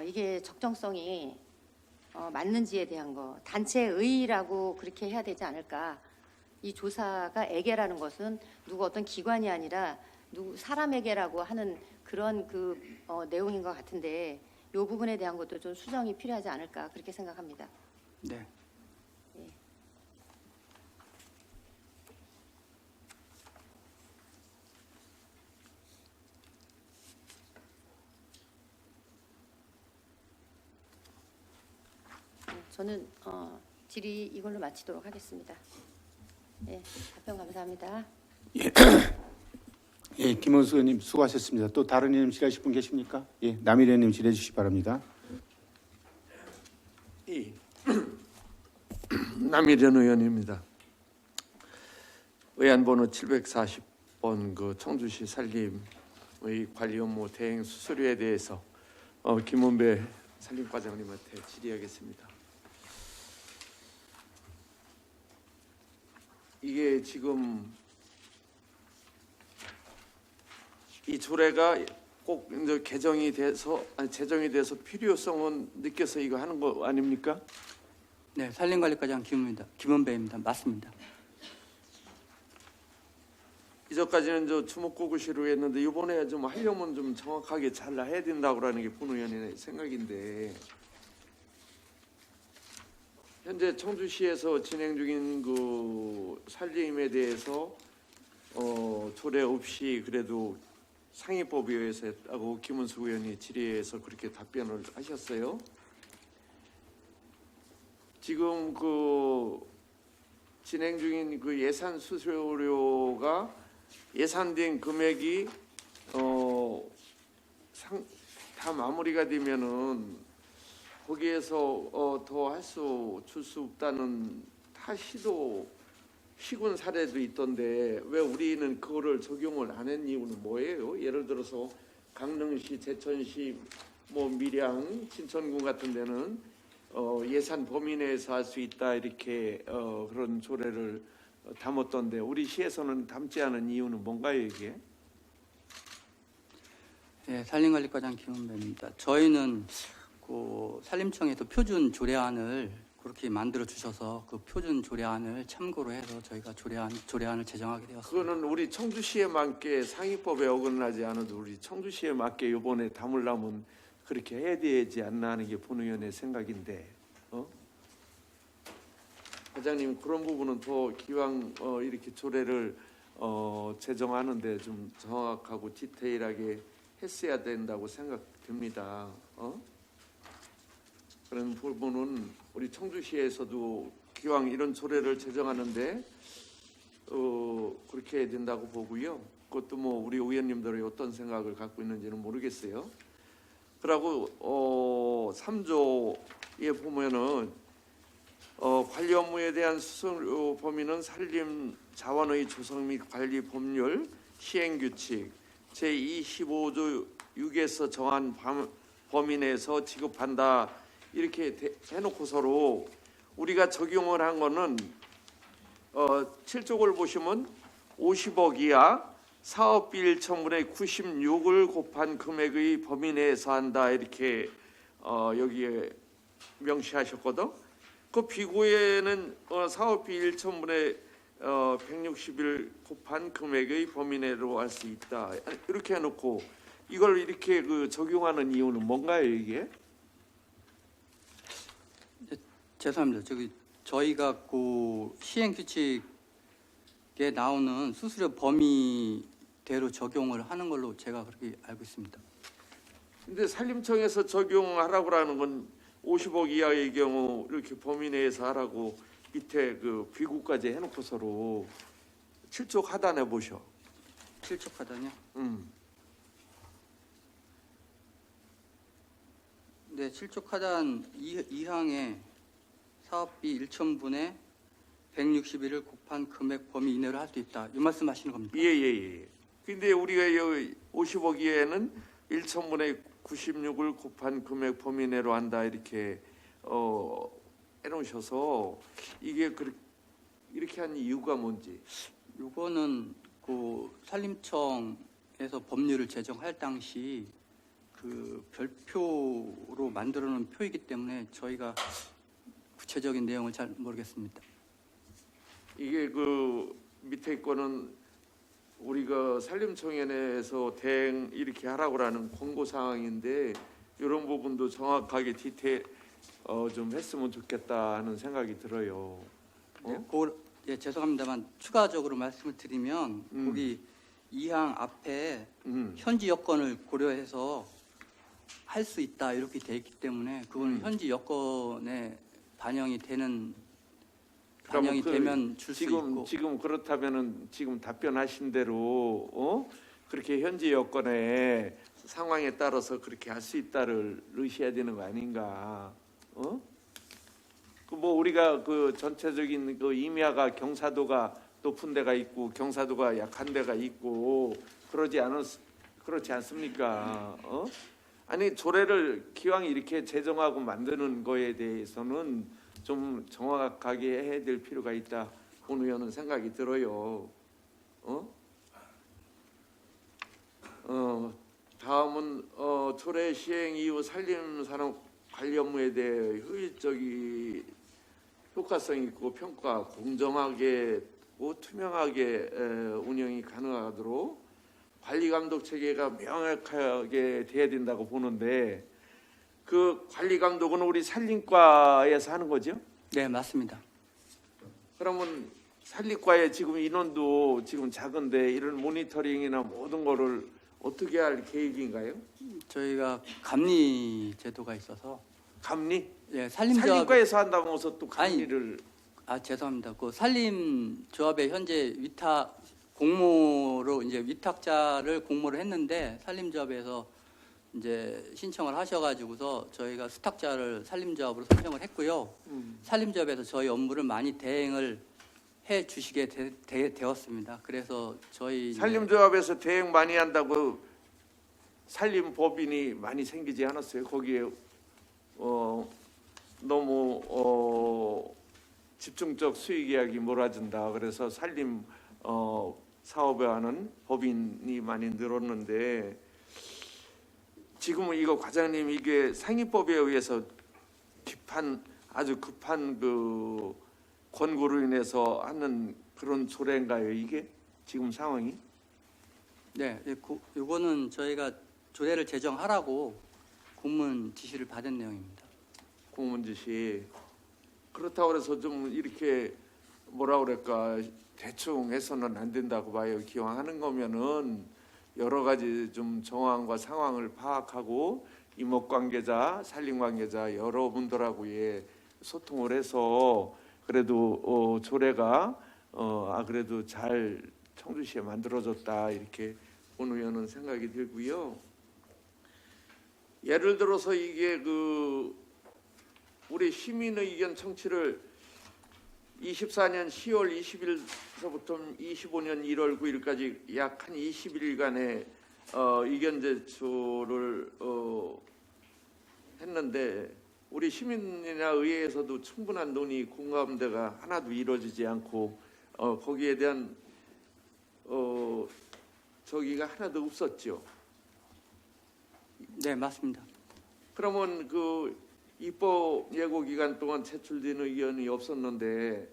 이게 적정성이 맞는지에 대한 거 단체의라고 그렇게 해야 되지 않을까. 이 조사가 에게라는 것은 누구 어떤 기관이 아니라 누구 사람에게라고 하는 그런 내용인 것 같은데 이 부분에 대한 것도 좀 수정이 필요하지 않을까 그렇게 생각합니다. 네. 저는 질의 이걸로 마치도록 하겠습니다. 예, 답변 감사합니다. 예, 김원수 의원님 수고하셨습니다. 또 다른 의원님 질의하실 분 계십니까? 예, 남일 의원님 질의해 주시기 바랍니다. 예. 남일현 의원입니다. 의안번호 740번 그 청주시 산림의 관리 업무 대행 수수료에 대해서 김원배 산림과장님한테 질의하겠습니다. 이게 지금 이 조례가 꼭 이제 제정이 돼서 필요성은 느껴서 이거 하는 거 아닙니까? 네, 산림관리과장 김원배입니다. 맞습니다. 이전까지는 저 주목구구시로 했는데 이번에 좀 하려면 좀 정확하게 잘 해야 된다고라는 게 본 의원의 생각인데 현재 청주시에서 진행 중인 그 산림에 대해서 조례 없이 그래도 상위법에 의해서 했다고 김은수 의원이 질의에서 그렇게 답변을 하셨어요. 지금 그 진행 중인 그 예산 수수료가 예산된 금액이 다 마무리가 되면은 거기에서 더 줄 수 없다는 타시도 희군 사례도 있던데 왜 우리는 그거를 적용을 안 한 이유는 뭐예요? 예를 들어서 강릉시, 제천시, 뭐 밀양, 신천군 같은 데는 예산 범위 내에서 할 수 있다 이렇게 그런 조례를 담았던데 우리 시에서는 담지 않은 이유는 뭔가요 이게? 네, 산림관리과장 김은배입니다. 저희는 그 산림청에서 표준 조례안을 그렇게 만들어 주셔서 그 표준 조례안을 참고로 해서 저희가 조례안을 제정하게 되었습니다. 그거는 우리 청주시에 맞게 상위법에 어긋나지 않아도 우리 청주시에 맞게 이번에 담으려면 그렇게 해야 되지 않나 하는 게 본의원의 생각인데, 과장님 그런 부분은 더 기왕 이렇게 조례를 제정하는데 좀 정확하고 디테일하게 했어야 된다고 생각됩니다. 그런 부분은 우리 청주시에서도 기왕 이런 조례를 제정하는데 그렇게 해야 된다고 보고요. 그것도 뭐 우리 의원님들이 어떤 생각을 갖고 있는지는 모르겠어요. 그리고 3조에 보면은 관리 업무에 대한 수수 범위는 산림 자원의 조성 및 관리 법률 시행 규칙 제25조 6에서 정한 범위 내에서 지급한다. 이렇게 해놓고서로 우리가 적용을 한 거는 7쪽을 보시면 50억 이하 사업비 1천분의 96을 곱한 금액의 범위 내에서 한다 이렇게 여기에 명시하셨거든. 그 비고에는 사업비 1천분의 160일 곱한 금액의 범위 내로 할 수 있다 이렇게 해놓고 이걸 이렇게 적용하는 이유는 뭔가요 이게? 죄송합니다. 저희가 그 시행 규칙에 나오는 수수료 범위대로 적용을 하는 걸로 제가 그렇게 알고 있습니다. 근데 산림청에서 적용하라고 하는 건 50억 이하의 경우 이렇게 범위 내에서 하라고 밑에 그 비구까지 해놓고서로 7쪽 하단에 보셔. 7쪽 하단이요? 네, 7쪽 하단 2항에 사업비 1천분의 160일을 곱한 금액 범위 이내로 할 수 있다. 이 말씀하시는 겁니까? 예. 근데 우리가 여기 50억 이하에는 1천분의 96을 곱한 금액 범위 내로 한다 이렇게 해놓으셔서 이게 이렇게 한 이유가 뭔지. 이거는 그 산림청에서 법률을 제정할 당시 그 별표로 만들어 놓은 표이기 때문에 저희가 구체적인 내용을 잘 모르겠습니다. 이게 그 밑에 거는 우리가 산림청에서 대행 이렇게 하라고 하는 권고 사항인데 이런 부분도 정확하게 디테일 좀 했으면 좋겠다 하는 생각이 들어요. 예, 죄송합니다만 추가적으로 말씀을 드리면 거기 2항 앞에 현지 여건을 고려해서 할 수 있다 이렇게 돼 있기 때문에 그건 현지 여건에 반영이 되면 줄 수 있고 지금 그렇다면은 지금 답변하신 대로 그렇게 현지 여건의 상황에 따라서 그렇게 할 수 있다를 의시해야 되는 거 아닌가? 그 뭐 우리가 그 전체적인 그 임야가 경사도가 높은 데가 있고 경사도가 약한 데가 있고 그렇지 않습니까? 아니 조례를 기왕 이렇게 제정하고 만드는 거에 대해서는 좀 정확하게 해야 될 필요가 있다. 본 의원은 생각이 들어요. 다음은 조례 시행 이후 산림산업 관리 업무에 대해 효율적인 효과성 있고 평가 공정하게 투명하게 운영이 가능하도록 관리 감독 체계가 명확하게 돼야 된다고 보는데 그 관리 감독은 우리 산림과에서 하는 거죠? 네, 맞습니다. 그러면 산림과에 지금 인원도 지금 작은데 이런 모니터링이나 모든 거를 어떻게 할 계획인가요? 저희가 감리 제도가 있어서 감리? 예, 산림과에서 한다고 해서 또 감리를 죄송합니다. 그 산림조합에 현재 위탁 공모로 이제 위탁자를 공모를 했는데 산림조합에서 이제 신청을 하셔가지고서 저희가 수탁자를 산림조합으로 선정을 했고요. 산림조합에서 저희 업무를 많이 대행을 해 주시게 되었습니다. 그래서 저희 이제 산림조합에서 대행 많이 한다고 산림법인이 많이 생기지 않았어요? 거기에 너무 집중적 수익이야기 몰아준다. 그래서 산림 사업에 하는 법인이 많이 늘었는데 지금은 이거 과장님 이게 상위법에 의해서 아주 급한 그 권고로 인해서 하는 그런 조례인가요? 이게 지금 상황이? 네, 이거는 저희가 조례를 제정하라고 공문 지시를 받은 내용입니다. 공문 지시. 그렇다고 해서 좀 이렇게 뭐라 그럴까 대충 해서는 안 된다고 봐요. 기왕 하는 거면은 여러 가지 좀 정황과 상황을 파악하고 임업 관계자, 산림 관계자 여러분들하고 소통을 해서 그래도 조례가 그래도 잘 청주시에 만들어졌다 이렇게 본 의원은 생각이 들고요. 예를 들어서 이게 우리 시민 의견 청취를 24년 10월 20일서부터 25년 1월 9일까지 약 한 20일간의 의견 제출을 했는데 우리 시민이나 의회에서도 충분한 논의 공감대가 하나도 이루어지지 않고 거기에 대한 저기가 하나도 없었죠. 네, 맞습니다. 그러면 입법 예고 기간 동안 제출된 의견이 없었는데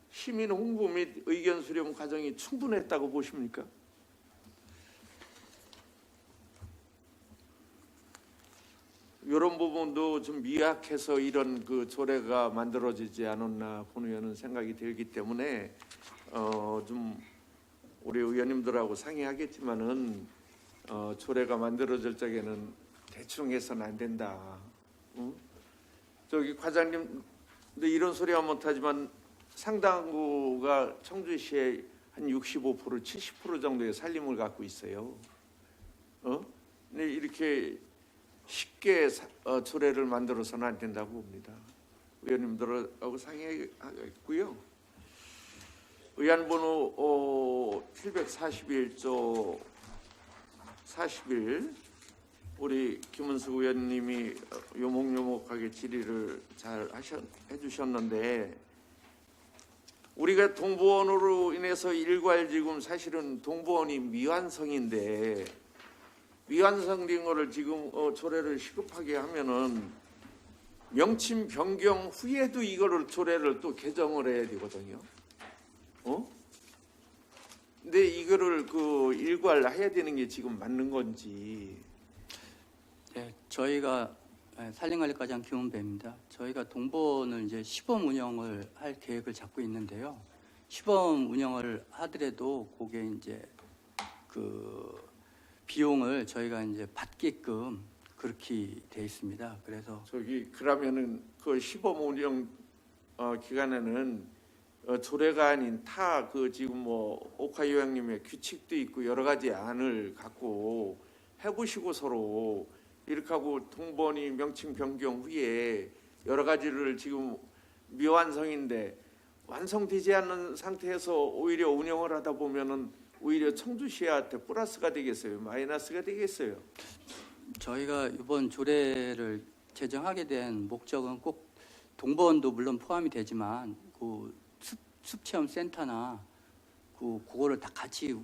시민 홍보 및 의견 수렴 과정이 충분했다고 보십니까? 이런 부분도 좀 미약해서 이런 조례가 만들어지지 않았나 본 의원은 생각이 들기 때문에 좀 우리 의원님들하고 상의하겠지만은 조례가 만들어질 적에는 대충 해서는 안 된다. 응? 저기 과장님, 근데 이런 소리は못하지만 상당부가 청주시에 한 65%, 70% 정도의 산림을 갖고 있어요. 근데 이렇게 쉽게 조례를 만들어서는 안 된다고 봅니다. 의원님들하고 상의하겠고요. 의안번호 741조 40일 우리 김은숙 의원님이 요목요목하게 질의를 잘 해주셨는데 우리가 동부원으로 인해서 일괄 지금 사실은 동부원이 미완성인데 미완성된 거를 지금 조례를 시급하게 하면은 명칭 변경 후에도 이거를 조례를 또 개정을 해야 되거든요. 근데 이거를 일괄해야 되는 게 지금 맞는 건지. 네, 저희가 산림관리과장 김은배입니다. 저희가 동본을 이제 시범 운영을 할 계획을 잡고 있는데요. 시범 운영을 하더라도 그게 이제 비용을 저희가 이제 받게끔 그렇게 돼 있습니다. 그래서 그러면은 시범 운영 기간에는 조례가 아닌 지금 오카 요양님의 규칙도 있고 여러 가지 안을 갖고 해보시고 서로 이렇게 하고 동본이 명칭 변경 후에 여러 가지를 지금 미완성인데 완성되지 않는 상태에서 오히려 운영을 하다 보면은 오히려 청주시한테 플러스가 되겠어요, 마이너스가 되겠어요? 저희가 이번 조례를 제정하게 된 목적은 꼭 동본도 물론 포함이 되지만 숲체험센터나 그거를 다 같이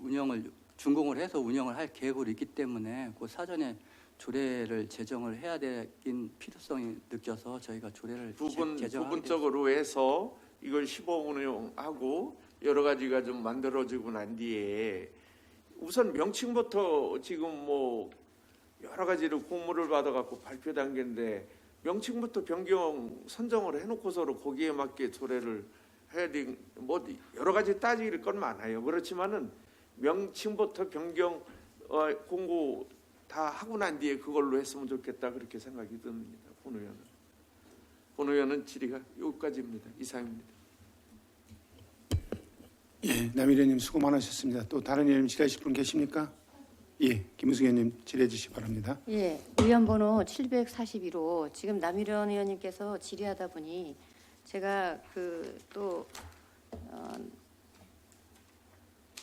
준공을 해서 운영을 할 계획으로 있기 때문에 사전에 조례를 제정을 해야 되긴 필요성이 느껴서 저희가 조례를 제정하게 부분적으로 해서 이걸 시범 운영하고 여러 가지가 좀 만들어지고 난 뒤에 우선 명칭부터 지금 여러 가지로 공모를 받아갖고 발표 단계인데 명칭부터 변경 선정을 해놓고서로 거기에 맞게 조례를 해야 돼. 여러 가지 따질 건 많아요. 그렇지만은 명칭부터 변경 공고 다 하고 난 뒤에 그걸로 했으면 좋겠다 그렇게 생각이 듭니다. 본 의원은 질의가 여기까지입니다. 이상입니다. 예, 남일 의원님 수고 많으셨습니다. 또 다른 의원님 질의하실 분 계십니까? 예, 김은숙 의원님 질의해 주시기 바랍니다. 예, 의원번호 742로 지금 남일원 의원님께서 질의하다 보니 제가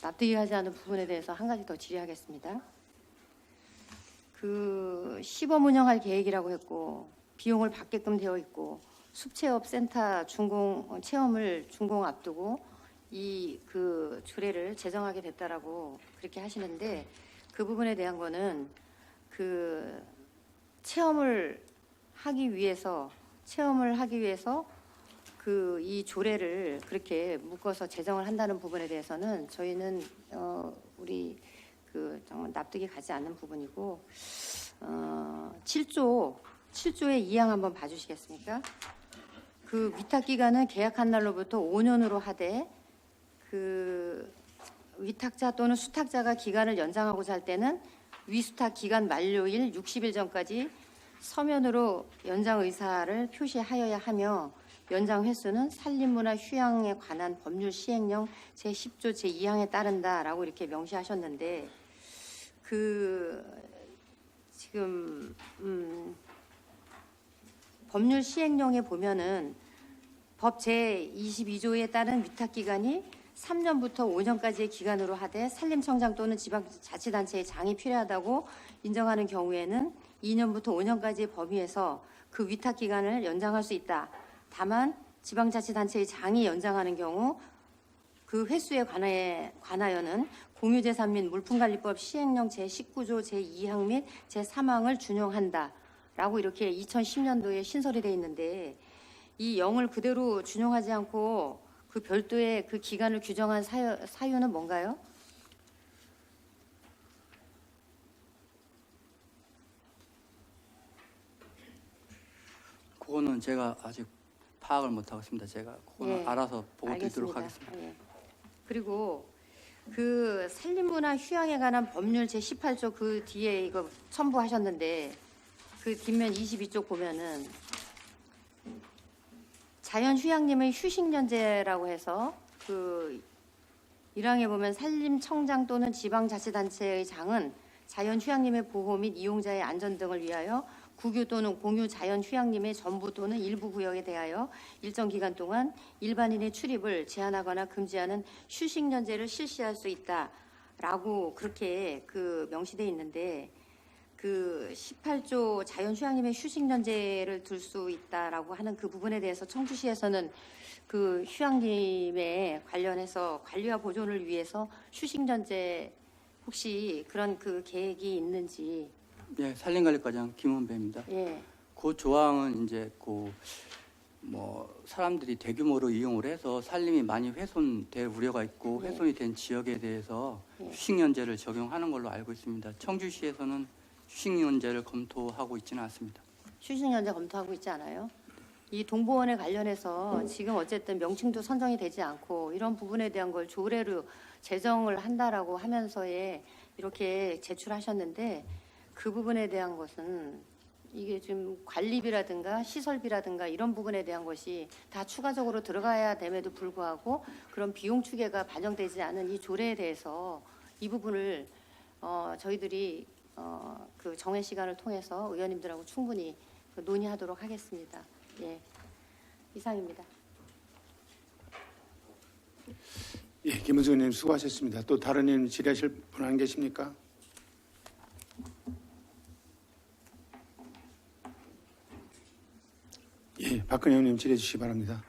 납득이 가지 않는 부분에 대해서 한 가지 더 질의하겠습니다. 그 시범 운영할 계획이라고 했고 비용을 받게끔 되어 있고 숲체업 센터 준공 체험을 준공 앞두고 이 그 조례를 제정하게 됐다라고 그렇게 하시는데 그 부분에 대한 거는 그 체험을 하기 위해서 그 이 조례를 그렇게 묶어서 제정을 한다는 부분에 대해서는 저희는 우리 그 정말 납득이 가지 않는 부분이고 7조의 2항 한번 봐주시겠습니까? 그 위탁 기간은 계약한 날로부터 5년으로 하되 그 위탁자 또는 수탁자가 기간을 연장하고자 할 때는 위수탁 기간 만료일 60일 전까지 서면으로 연장 의사를 표시하여야 하며 연장 횟수는 산림문화 휴양에 관한 법률 시행령 제10조 제2항에 따른다라고 이렇게 명시하셨는데 그 지금 법률 시행령에 보면은 법 제22조에 따른 위탁 기간이 3년부터 5년까지의 기간으로 하되 산림청장 또는 지방자치단체의 장이 필요하다고 인정하는 경우에는 2년부터 5년까지의 범위에서 그 위탁 기간을 연장할 수 있다. 다만 지방자치단체의 장이 연장하는 경우 그 횟수에 관하여는 공유재산 및 물품관리법 시행령 제19조 제2항 및 제3항을 준용한다라고 이렇게 2010년도에 신설이 돼 있는데 이 0을 그대로 준용하지 않고 그 별도의 그 기간을 규정한 사유는 뭔가요? 그거는 제가 아직 파악을 못하고 있습니다. 제가 그거는 예, 알아서 보고 드리도록 알겠습니다. 하겠습니다. 예. 그리고 그 산림문화 휴양에 관한 법률 제18조 그 뒤에 이거 첨부하셨는데 그 뒷면 22쪽 보면은 자연휴양림의 휴식연재라고 해서 그 1항에 보면 산림청장 또는 지방자치단체의 장은 자연휴양림의 보호 및 이용자의 안전 등을 위하여 국유 또는 공유 자연휴양림의 전부 또는 일부 구역에 대하여 일정 기간 동안 일반인의 출입을 제한하거나 금지하는 휴식연재를 실시할 수 있다라고 그렇게 그 명시돼 있는데 그 18조 자연휴양림의 휴식연재를 둘 수 있다라고 하는 그 부분에 대해서 청주시에서는 그 휴양림에 관련해서 관리와 보존을 위해서 휴식연재 혹시 그런 그 계획이 있는지. 예, 산림관리과장 김은배입니다. 예. 그 조항은 이제 사람들이 대규모로 이용을 해서 산림이 많이 훼손될 우려가 있고 네. 훼손이 된 지역에 대해서 네. 휴식연재를 적용하는 걸로 알고 있습니다. 청주시에서는 휴식연재를 검토하고 있지는 않습니다. 휴식연재 검토하고 있지 않아요? 이 동보원에 관련해서 지금 어쨌든 명칭도 선정이 되지 않고 이런 부분에 대한 걸 조례로 제정을 한다라고 하면서에 이렇게 제출하셨는데 그 부분에 대한 것은 이게 지금 관리비라든가 시설비라든가 이런 부분에 대한 것이 다 추가적으로 들어가야 됨에도 불구하고 그런 비용 추계가 반영되지 않은 이 조례에 대해서 이 부분을 저희들이 그 정회 시간을 통해서 의원님들하고 충분히 논의하도록 하겠습니다. 예, 이상입니다. 예, 김은수 의원님 수고하셨습니다. 또 다른 의원 질의하실 분 안 계십니까? 예, 박근혜 의원님 질의해 주시기 바랍니다.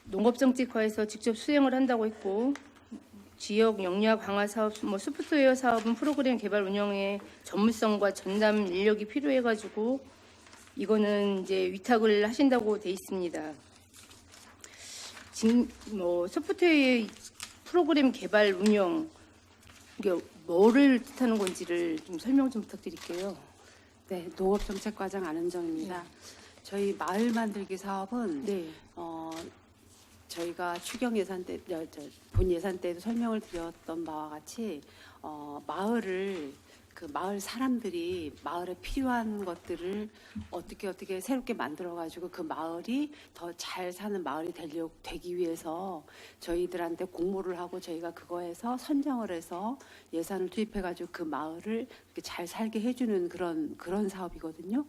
농업정책과에서 직접 수행을 한다고 했고 지역 영유아 강화 사업, 소프트웨어 사업은 프로그램 개발 운영에 전문성과 전담 인력이 필요해가지고 이거는 이제 위탁을 하신다고 돼 있습니다. 지금 소프트웨어 프로그램 개발 운영 이게 뭐를 뜻하는 건지를 좀 설명 좀 부탁드릴게요. 네, 농업정책과장 안은정입니다. 저희 마을 만들기 사업은 네. 저희가 추경 예산 때, 본 예산 때도 설명을 드렸던 바와 같이 마을을 그 마을 사람들이 마을에 필요한 것들을 어떻게 새롭게 만들어 가지고 그 마을이 더 잘 사는 마을이 되기 위해서 저희들한테 공모를 하고 저희가 그거에서 선정을 해서 예산을 투입해 가지고 그 마을을 이렇게 잘 살게 해주는 그런 사업이거든요.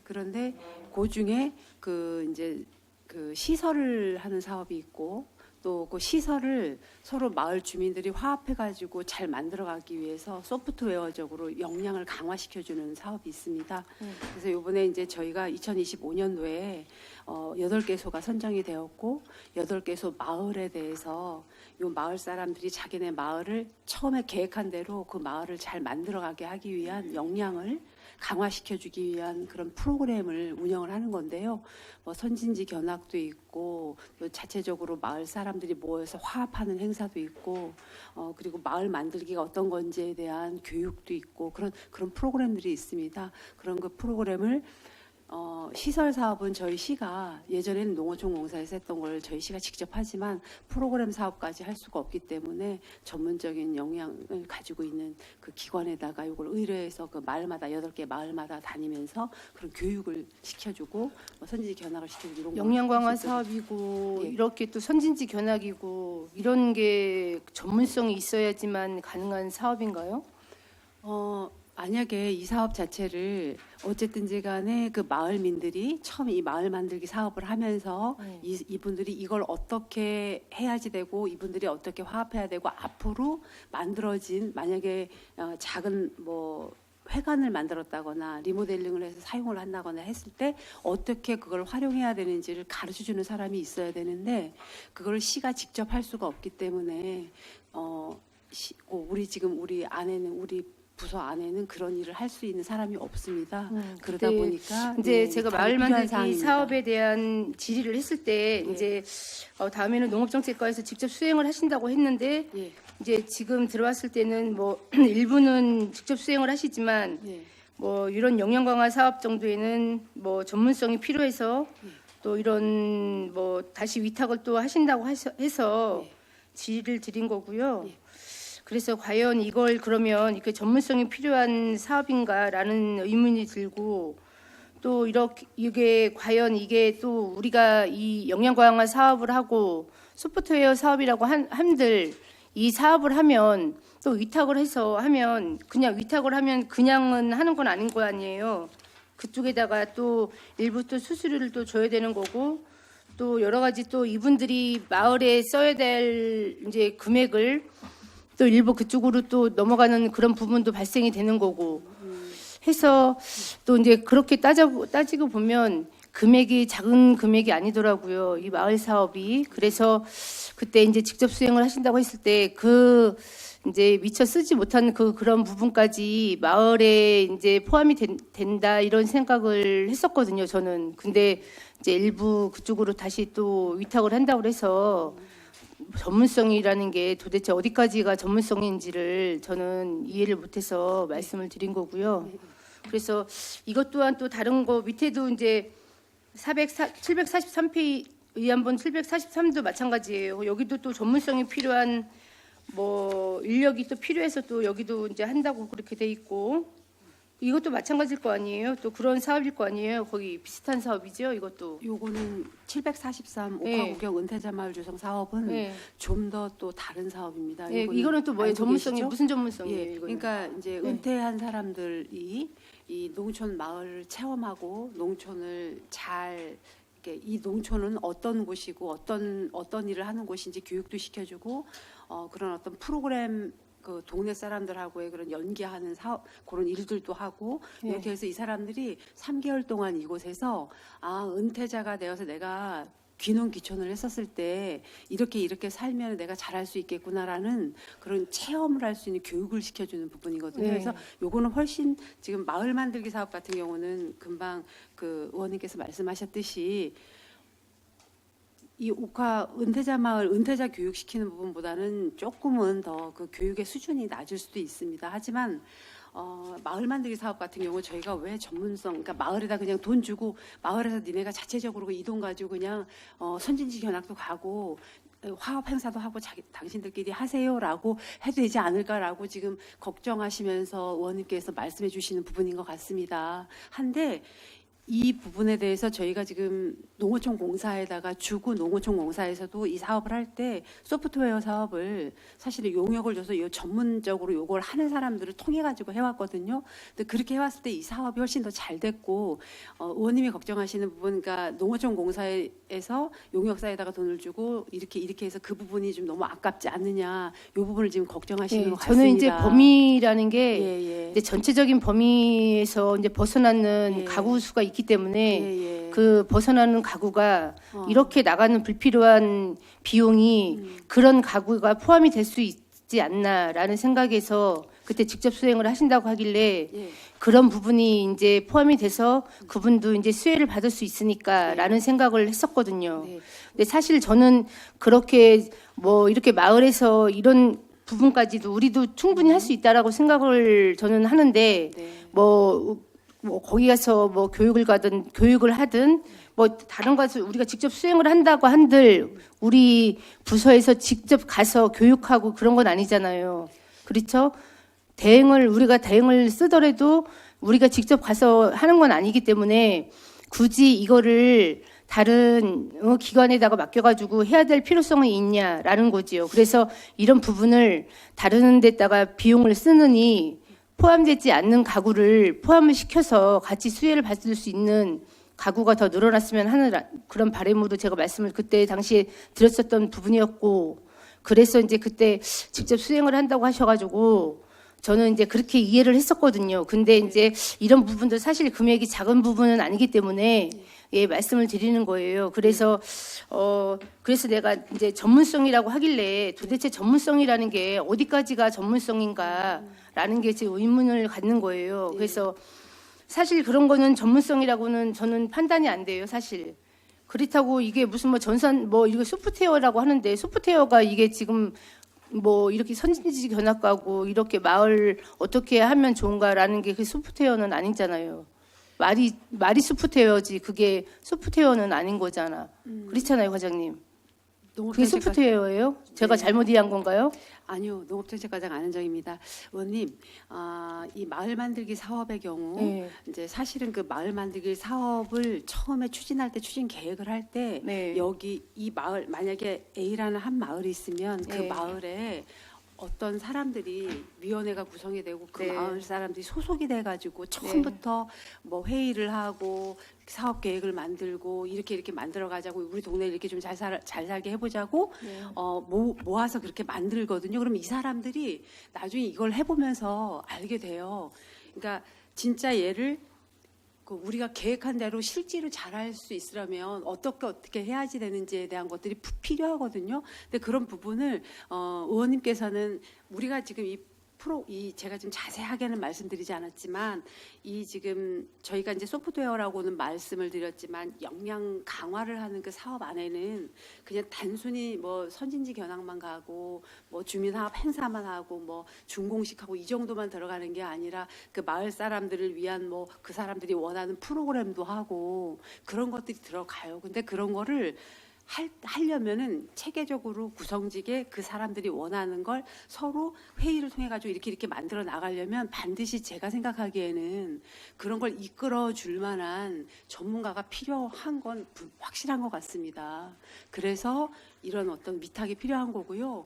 그런데 그 중에 그 이제 그 시설을 하는 사업이 있고 또 그 시설을 서로 마을 주민들이 화합해가지고 잘 만들어가기 위해서 소프트웨어적으로 역량을 강화시켜주는 사업이 있습니다. 그래서 이번에 이제 저희가 2025년도에 8개소가 선정이 되었고 8개소 마을에 대해서 이 마을 사람들이 자기네 마을을 처음에 계획한 대로 그 마을을 잘 만들어가게 하기 위한 역량을 강화시켜주기 위한 그런 프로그램을 운영을 하는 건데요. 뭐 선진지 견학도 있고 또 자체적으로 마을 사람들이 모여서 화합하는 행사도 있고 그리고 마을 만들기가 어떤 건지에 대한 교육도 있고 그런 프로그램들이 있습니다. 그런 그 프로그램을 시설 사업은 저희 시가 예전에는 농어촌공사에서 했던 걸 저희 시가 직접 하지만 프로그램 사업까지 할 수가 없기 때문에 전문적인 역량을 가지고 있는 그 기관에다가 이걸 의뢰해서 그 마을마다 8개 마을마다 다니면서 그런 교육을 시켜주고 선진지 견학을 시켜주고 이런 역량 강화 할수 있거든요. 사업이고 예. 이렇게 또 선진지 견학이고 이런 게 전문성이 있어야지만 가능한 사업인가요? 만약에 이 사업 자체를 어쨌든지 간에 그 마을민들이 처음 이 마을 만들기 사업을 하면서 이분들이 이걸 어떻게 해야지 되고 이분들이 어떻게 화합해야 되고 앞으로 만들어진 만약에 작은 뭐 회관을 만들었다거나 리모델링을 해서 사용을 한다거나 했을 때 어떻게 그걸 활용해야 되는지를 가르쳐주는 사람이 있어야 되는데 그걸 시가 직접 할 수가 없기 때문에 우리 안에는 우리 부서 안에는 그런 일을 할 수 있는 사람이 없습니다. 그러다 근데 보니까 이제 제가 다 마을 필요한 만들기 사항입니다. 사업에 대한 질의를 했을 때 이제 다음에는 농업정책과에서 직접 수행을 하신다고 했는데 예. 이제 지금 들어왔을 때는 뭐 일부는 직접 수행을 하시지만 예. 뭐 이런 역량 강화 사업 정도에는 뭐 전문성이 필요해서 또 이런 뭐 다시 위탁을 또 하신다고 해서 질의를 드린 거고요. 그래서 과연 이걸 그러면 이렇게 전문성이 필요한 사업인가라는 의문이 들고 또 이게 과연 이게 또 우리가 이 역량 강화 사업을 하고 소프트웨어 사업이라고 한들 이 사업을 하면 또 위탁을 해서 하면 그냥 위탁을 하면 그냥은 하는 건 아닌 거 아니에요. 그쪽에다가 또 일부 또 수수료를 또 줘야 되는 거고 또 여러 가지 또 이분들이 마을에 써야 될 이제 금액을 또 일부 그쪽으로 또 넘어가는 그런 부분도 발생이 되는 거고 해서 또 이제 그렇게 따지고 보면 금액이 작은 금액이 아니더라고요. 이 마을 사업이. 그래서 그때 이제 직접 수행을 하신다고 했을 때 그 이제 미처 쓰지 못한 그런 부분까지 마을에 이제 포함이 된다 이런 생각을 했었거든요. 저는. 근데 이제 일부 그쪽으로 다시 또 위탁을 한다고 해서 전문성이라는 게 도대체 어디까지가 전문성인지를 저는 이해를 못해서 말씀을 드린 거고요. 그래서 이것 또한 또 다른 거 밑에도 이제 743페이지 의안본 743도 마찬가지예요. 여기도 또 전문성이 필요한 뭐 인력이 또 필요해서 또 여기도 이제 한다고 그렇게 돼 있고 이것도 마찬가지일 거 아니에요? 또 그런 사업일 거 아니에요? 거기 비슷한 사업이죠, 이것도. 요거는 743 네. 옥화구경 은퇴자 마을 조성 사업은 네. 좀 더 또 다른 사업입니다. 네, 이거는 또 뭐예요? 알고 전문성이 계시죠? 무슨 전문성이에요? 예, 이거는? 그러니까 이제 네. 은퇴한 사람들이 이 농촌 마을을 체험하고 농촌을 잘 이렇게 이 농촌은 어떤 곳이고 어떤 일을 하는 곳인지 교육도 시켜주고 그런 어떤 프로그램 그 동네 사람들하고의 그런 연계하는 사업 그런 일들도 하고 이렇게 해서 이 사람들이 3개월 동안 이곳에서 은퇴자가 되어서 내가 귀농 귀촌을 했었을 때 이렇게 살면 내가 잘할 수 있겠구나라는 그런 체험을 할 수 있는 교육을 시켜주는 부분이거든요. 네. 그래서 요거는 훨씬 지금 마을 만들기 사업 같은 경우는 금방 그 의원님께서 말씀하셨듯이 이 은퇴자 마을 은퇴자 교육시키는 부분보다는 조금은 더 그 교육의 수준이 낮을 수도 있습니다. 하지만 마을 만들기 사업 같은 경우 저희가 왜 전문성, 그러니까 마을에다 그냥 돈 주고 마을에서 니네가 자체적으로 이 돈 가지고 그냥 선진지 견학도 가고 화합 행사도 하고 당신들끼리 하세요라고 해도 되지 않을까라고 지금 걱정하시면서 의원님께서 말씀해 주시는 부분인 것 같습니다. 한데 이 부분에 대해서 저희가 지금 농어촌 공사에다가 주구 농어촌 공사에서도 이 사업을 할 때 소프트웨어 사업을 사실은 용역을 줘서 이 전문적으로 요걸 하는 사람들을 통해 가지고 해왔거든요. 근데 그렇게 해왔을 때 이 사업이 훨씬 더 잘 됐고 의원님이 걱정하시는 부분, 그러니까 농어촌 공사에서 용역사에다가 돈을 주고 이렇게 해서 그 부분이 좀 너무 아깝지 않느냐, 이 부분을 지금 걱정하시는 것 같습니다. 저는 이제 범위라는 게 예. 이제 전체적인 범위에서 이제 벗어나는 예. 가구 수가 있기 때문에 예. 그 벗어나는 가구가 이렇게 나가는 불필요한 비용이 그런 가구가 포함이 될 수 있지 않나라는 생각에서 그때 직접 수행을 하신다고 하길래 예. 그런 부분이 이제 포함이 돼서 그분도 이제 수혜를 받을 수 있으니까라는 생각을 했었거든요. 네. 근데 사실 저는 그렇게 뭐 이렇게 마을에서 이런 부분까지도 우리도 충분히 할 수 있다라고 생각을 저는 하는데 네. 뭐 거기 가서 뭐 교육을 하든 뭐 다른 것을 우리가 직접 수행을 한다고 한들 우리 부서에서 직접 가서 교육하고 그런 건 아니잖아요. 그렇죠? 우리가 대행을 쓰더라도 우리가 직접 가서 하는 건 아니기 때문에 굳이 이거를 다른 기관에다가 맡겨가지고 해야 될 필요성이 있냐라는 거지요. 그래서 이런 부분을 다른 데다가 비용을 쓰느니 포함되지 않는 가구를 포함을 시켜서 같이 수혜를 받을 수 있는 가구가 더 늘어났으면 하는 그런 바람으로 제가 말씀을 그때 당시에 드렸었던 부분이었고, 그래서 이제 그때 직접 수행을 한다고 하셔가지고 저는 이제 그렇게 이해를 했었거든요. 근데 이제 이런 부분도 사실 금액이 작은 부분은 아니기 때문에 예, 말씀을 드리는 거예요. 그래서 그래서 내가 이제 전문성이라고 하길래 도대체 전문성이라는 게 어디까지가 전문성인가라는 게 제 의문을 갖는 거예요. 그래서 사실 그런 거는 전문성이라고는 저는 판단이 안 돼요, 사실. 그렇다고 이게 무슨 뭐 전산 뭐 이거 소프트웨어라고 하는데 소프트웨어가 이게 지금 뭐 이렇게 선진지 견학가고 이렇게 마을 어떻게 하면 좋은가라는 게 그 소프트웨어는 아니잖아요. 말이 소프트웨어지 그게 소프트웨어는 아닌 거잖아. 그렇잖아요, 과장님. 그게 소프트웨어예요? 제가 잘못 이해한 건가요? 아니요, 농업정책과장 안은정입니다. 의원님, 이 마을 만들기 사업의 경우 네. 이제 사실은 그 마을 만들기 사업을 처음에 추진할 때 추진 계획을 할 때 네. 여기 이 마을 만약에 A라는 한 마을이 있으면 그 네. 마을에 어떤 사람들이 위원회가 구성이 되고 그 네. 마을 사람들이 소속이 돼가지고 처음부터 뭐 회의를 하고 사업 계획을 만들고 이렇게 만들어 가자고 우리 동네를 이렇게 좀 잘 살게 해보자고 모아서 그렇게 만들거든요. 그럼 이 사람들이 나중에 이걸 해보면서 알게 돼요. 그러니까 진짜 얘를 우리가 계획한 대로 실질을 잘할 수 있으려면 어떻게 해야지 되는지에 대한 것들이 필요하거든요. 근데 그런 부분을 의원님께서는 우리가 지금 제가 좀 자세하게는 말씀드리지 않았지만 이 지금 저희가 이제 소프트웨어라고는 말씀을 드렸지만 역량 강화를 하는 그 사업 안에는 그냥 단순히 뭐 선진지 견학만 가고 뭐 주민화합 행사만 하고 뭐 준공식하고 이 정도만 들어가는 게 아니라 그 마을 사람들을 위한 뭐 그 사람들이 원하는 프로그램도 하고 그런 것들이 들어가요. 근데 그런 거를 하려면은 체계적으로 구성지게 그 사람들이 원하는 걸 서로 회의를 통해 가지고 이렇게 만들어 나가려면 반드시 제가 생각하기에는 그런 걸 이끌어 줄 만한 전문가가 필요한 건 확실한 것 같습니다. 그래서 이런 어떤 위탁이 필요한 거고요.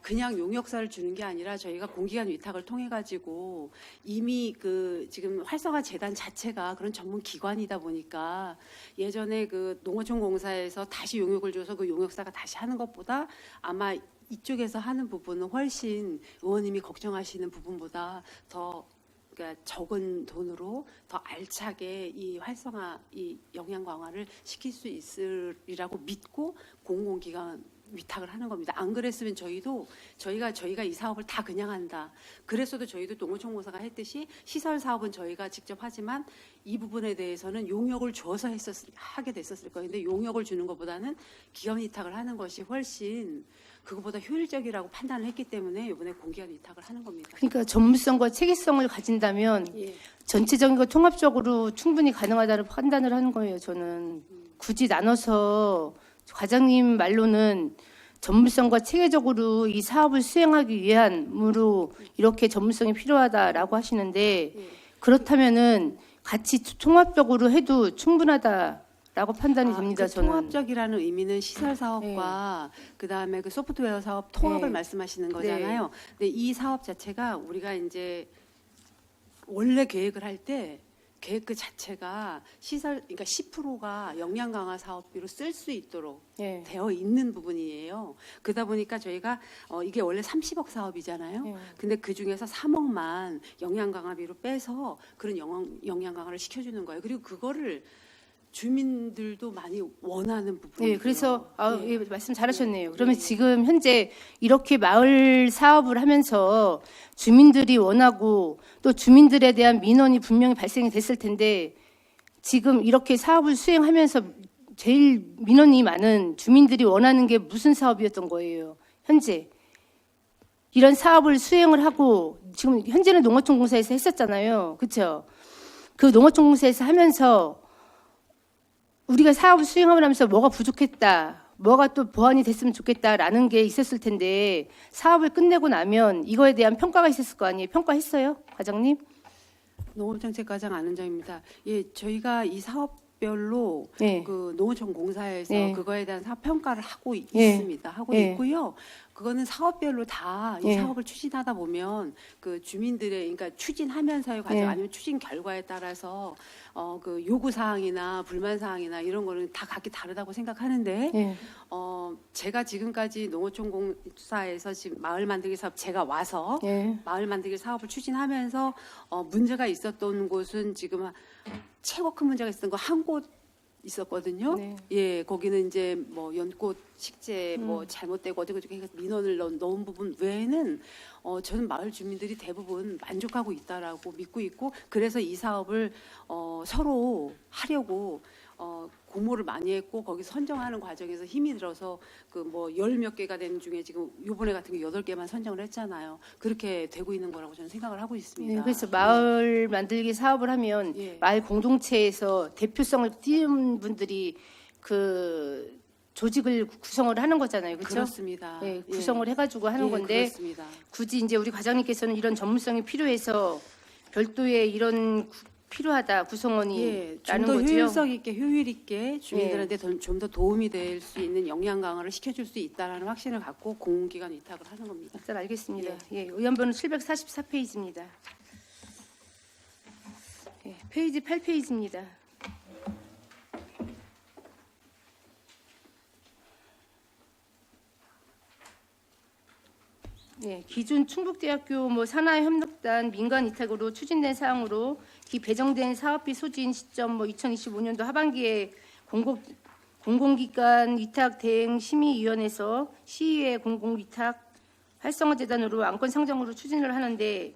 그냥 용역사를 주는 게 아니라 저희가 공기관 위탁을 통해 가지고 이미 그 지금 활성화 재단 자체가 그런 전문 기관이다 보니까 예전에 그 농어촌 공사에서 다시 용역을 줘서 그 용역사가 다시 하는 것보다 아마 이쪽에서 하는 부분은 훨씬 의원님이 걱정하시는 부분보다 더 그러니까 적은 돈으로 더 알차게 이 활성화, 이 역량 강화를 시킬 수 있으리라고 믿고 공공기관 위탁을 하는 겁니다. 안 그랬으면 저희가 이 사업을 다 그냥 한다. 그랬어도 저희도 농어촌공사가 했듯이 시설 사업은 저희가 직접 하지만 이 부분에 대해서는 용역을 줘서 하게 됐었을 거예요. 근데 용역을 주는 것보다는 기업 위탁을 하는 것이 훨씬 그것보다 효율적이라고 판단을 했기 때문에 이번에 공기업 위탁을 하는 겁니다. 그러니까 전문성과 체계성을 가진다면 예. 전체적인 거 통합적으로 충분히 가능하다는 판단을 하는 거예요. 저는 굳이 나눠서 과장님 말로는 전문성과 체계적으로 이 사업을 수행하기 위함으로 이렇게 전문성이 필요하다라고 하시는데 그렇다면은 같이 통합적으로 해도 충분하다라고 판단이 됩니다. 그 저는. 통합적이라는 의미는 시설 사업과 그다음에 그 소프트웨어 사업 통합을 네. 말씀하시는 거잖아요. 근데 이 사업 자체가 우리가 이제 원래 계획을 할 때 계획 그 자체가 시설 그러니까 10%가 역량 강화 사업비로 쓸 수 있도록 예. 되어 있는 부분이에요. 그러다 보니까 저희가 이게 원래 30억 사업이잖아요. 예. 근데 그 중에서 3억만 역량 강화비로 빼서 그런 역량 강화를 시켜주는 거예요. 그리고 그거를 주민들도 많이 원하는 부분이에요. 네, 그래서 예. 예, 말씀 잘하셨네요. 그러면 지금 현재 이렇게 마을 사업을 하면서 주민들이 원하고 또 주민들에 대한 민원이 분명히 발생이 됐을 텐데 지금 이렇게 사업을 수행하면서 제일 민원이 많은 주민들이 원하는 게 무슨 사업이었던 거예요? 현재 이런 사업을 수행을 하고 지금 현재는 농어촌공사에서 했었잖아요. 그렇죠? 그 농어촌공사에서 하면서 우리가 사업을 수행하고 나면서 뭐가 부족했다, 뭐가 또 보완이 됐으면 좋겠다라는 게 있었을 텐데 사업을 끝내고 나면 이거에 대한 평가가 있었을 거 아니에요? 평가했어요, 과장님? 농업정책과장 안은정입니다. 예, 저희가 이 사업별로 네. 그 농어촌공사에서 네. 그거에 대한 사업 평가를 하고 네. 있습니다. 하고 네. 있고요. 그거는 사업별로 다 이 네. 사업을 추진하다 보면 그 주민들의 그러니까 추진하면서의 과정 네. 아니면 추진 결과에 따라서 그 요구 사항이나 불만 사항이나 이런 거는 다 각기 다르다고 생각하는데 네. 제가 지금까지 농어촌공사에서 지금 마을 만들기 사업 제가 와서 네. 마을 만들기 사업을 추진하면서 문제가 있었던 곳은 지금 최고 큰 문제가 있었던 거 한 곳 있었거든요. 네. 예, 거기는 이제 뭐 연꽃 식재 뭐 잘못되고 어디고 해서 민원을 넣은 부분 외에는 저는 마을 주민들이 대부분 만족하고 있다라고 믿고 있고 그래서 이 사업을 서로 하려고 공모를 많이 했고 거기 선정하는 과정에서 힘이 들어서 그 뭐 열 몇 개가 되는 중에 지금 요번에 같은 거 8개만 선정을 했잖아요. 그렇게 되고 있는 거라고 저는 생각을 하고 있습니다. 네, 그래서 마을 만들기 사업을 하면 예. 마을 공동체에서 대표성을 띄운 분들이 그 조직을 구성을 하는 거잖아요, 그렇죠? 그렇습니다. 네, 예. 구성을 해가지고 하는 예, 건데 그렇습니다. 굳이 이제 우리 과장님께서는 이런 전문성이 필요해서 별도의 이런 필요하다 구성원이 예, 좀 라는 더 거죠. 효율성 있게 효율 있게 주민들한테 좀 더 도움이 될 수 있는 역량 강화를 시켜줄 수 있다라는 확신을 갖고 공공기관 위탁을 하는 겁니다. 잘 알겠습니다. 예, 의원번호 744페이지입니다. 예, 페이지 8페이지입니다. 예, 기존 충북대학교 산하협력단 민간 위탁으로 추진된 사항으로 기 배정된 사업비 소진 시점 2025년도 하반기에 공공기관 위탁 대행 심의위원회에서 시의회 공공위탁 활성화재단으로 안건 상정으로 추진을 하는데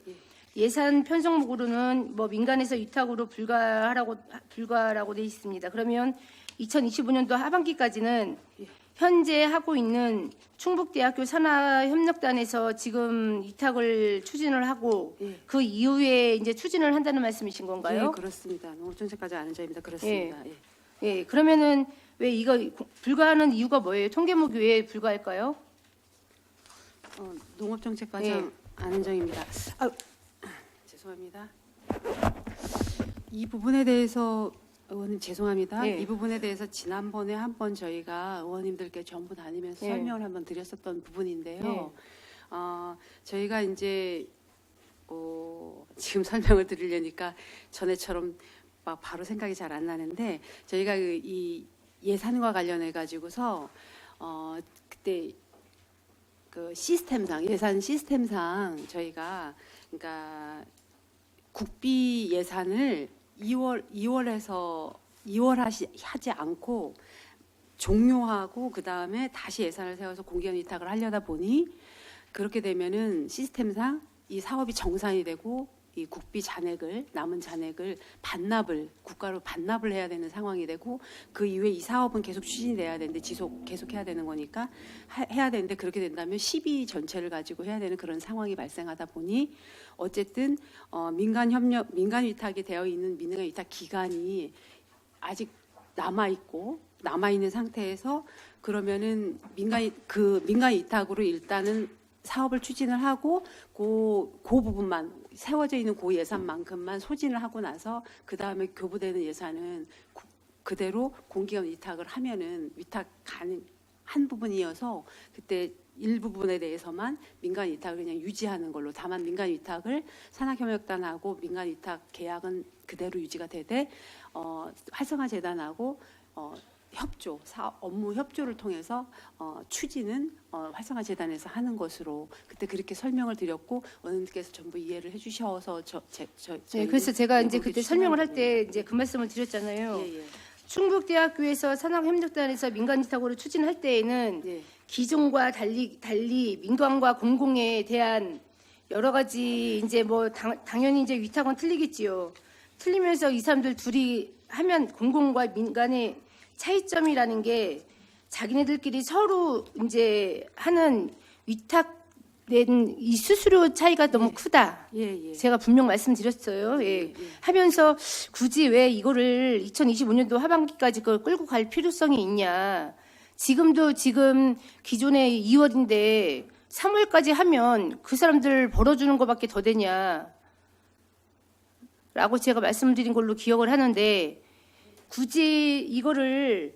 예산 편성목으로는 민간에서 위탁으로 불가라고 돼 있습니다. 그러면 2025년도 하반기까지는 현재 하고 있는 충북대학교 산하협력단에서 지금 위탁을 추진을 하고 예. 그 이후에 이제 추진을 한다는 말씀이신 건가요? 예, 그렇습니다. 농업정책까지 아는 자입니다. 그렇습니다. 예. 예, 그러면은 왜 이거 불가하는 이유가 뭐예요? 통계목이 왜 불가할까요? 농업정책과장 예. 안은정입니다. 죄송합니다. 이 부분에 대해서 의원님 죄송합니다. 예. 이 부분에 대해서 지난번에 한번 저희가 의원님들께 전부 다니면서 예. 설명을 한번 드렸었던 부분인데요. 저희가 이제 지금 설명을 드리려니까 전에처럼 막 바로 생각이 잘 안 나는데 저희가 이 예산과 관련해 가지고서 그때 그 시스템상 예산 시스템상 저희가 그러니까 국비 예산을 2월 하지 않고 종료하고 그 다음에 다시 예산을 세워서 공기업 위탁을 하려다 보니 그렇게 되면은 시스템상 이 사업이 정산이 되고 이 국비 잔액을 남은 잔액을 국가로 반납을 해야 되는 상황이 되고 그 이후에 이 사업은 계속 추진이 돼야 되는데 계속해야 되는 거니까 해야 되는데 그렇게 된다면 12 전체를 가지고 해야 되는 그런 상황이 발생하다 보니 어쨌든 민간 위탁이 되어 있는 민간 위탁 기간이 아직 남아 있는 상태에서 그러면은 민간 위탁으로 일단은 사업을 추진을 하고 그 부분만 세워져 있는 그 예산만큼만 소진을 하고 나서 그 다음에 교부되는 예산은 그대로 공기업 위탁을 하면은 위탁 가능한 부분이어서 그때 일부분에 대해서만 민간 위탁을 그냥 유지하는 걸로 다만 민간 위탁을 산학협력단하고 민간 위탁 계약은 그대로 유지가 되되 활성화재단하고 업무 협조를 통해서 추진은 활성화재단에서 하는 것으로 그때 그렇게 설명을 드렸고 의원님께서 전부 이해를 해주셔서 네, 그래서 제가 이제 그때 설명을 할 때 이제 그 말씀을 드렸잖아요. 예. 충북대학교에서 산학협력단에서 민간위탁으로 추진할 때에는 예. 기존과 달리 민간과 공공에 대한 여러 가지 이제 뭐 당연히 이제 위탁은 틀리겠지요. 틀리면서 이 사람들 둘이 하면 공공과 민간의 차이점이라는 게 자기네들끼리 서로 이제 하는 위탁된 이 수수료 차이가 너무 크다. 예. 제가 분명 말씀드렸어요. 예. 하면서 굳이 왜 이거를 2025년도 하반기까지 그걸 끌고 갈 필요성이 있냐. 지금 기존에 2월인데 3월까지 하면 그 사람들 벌어주는 것밖에 더 되냐. 라고 제가 말씀드린 걸로 기억을 하는데 굳이 이거를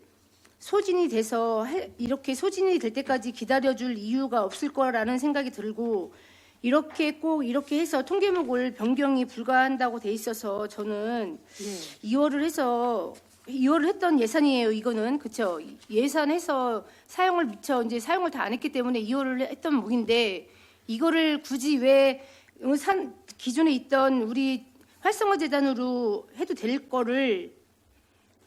소진이 돼서 이렇게 소진이 될 때까지 기다려줄 이유가 없을 거라는 생각이 들고 이렇게 꼭 이렇게 해서 통계목을 변경이 불가한다고 돼 있어서 저는 2월을 했던 예산이에요. 이거는 그렇죠. 예산해서 사용을 미처 이제 사용을 다 안 했기 때문에 2월을 했던 목인데 이거를 굳이 왜 기존에 있던 우리 활성화재단으로 해도 될 거를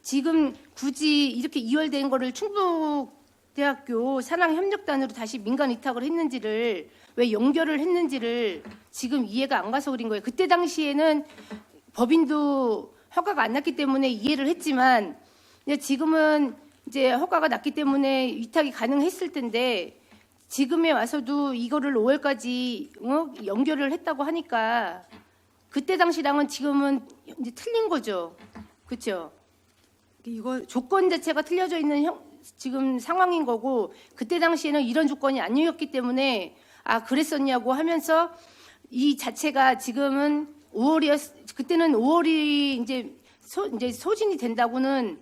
지금 굳이 이렇게 2월 된 거를 충북대학교 산학협력단으로 다시 민간 위탁을 했는지를 왜 연결을 했는지를 지금 이해가 안 가서 그린 거예요. 그때 당시에는 법인도 허가가 안 났기 때문에 이해를 했지만 지금은 이제 허가가 났기 때문에 위탁이 가능했을 텐데 지금에 와서도 이거를 5월까지 연결을 했다고 하니까 그때 당시랑은 지금은 이제 틀린 거죠. 그렇죠? 이거 조건 자체가 틀려져 있는 지금 상황인 거고 그때 당시에는 이런 조건이 아니었기 때문에 그랬었냐고 하면서 이 자체가 지금은 5월이었 그때는 5월이 이제 소진이 된다고는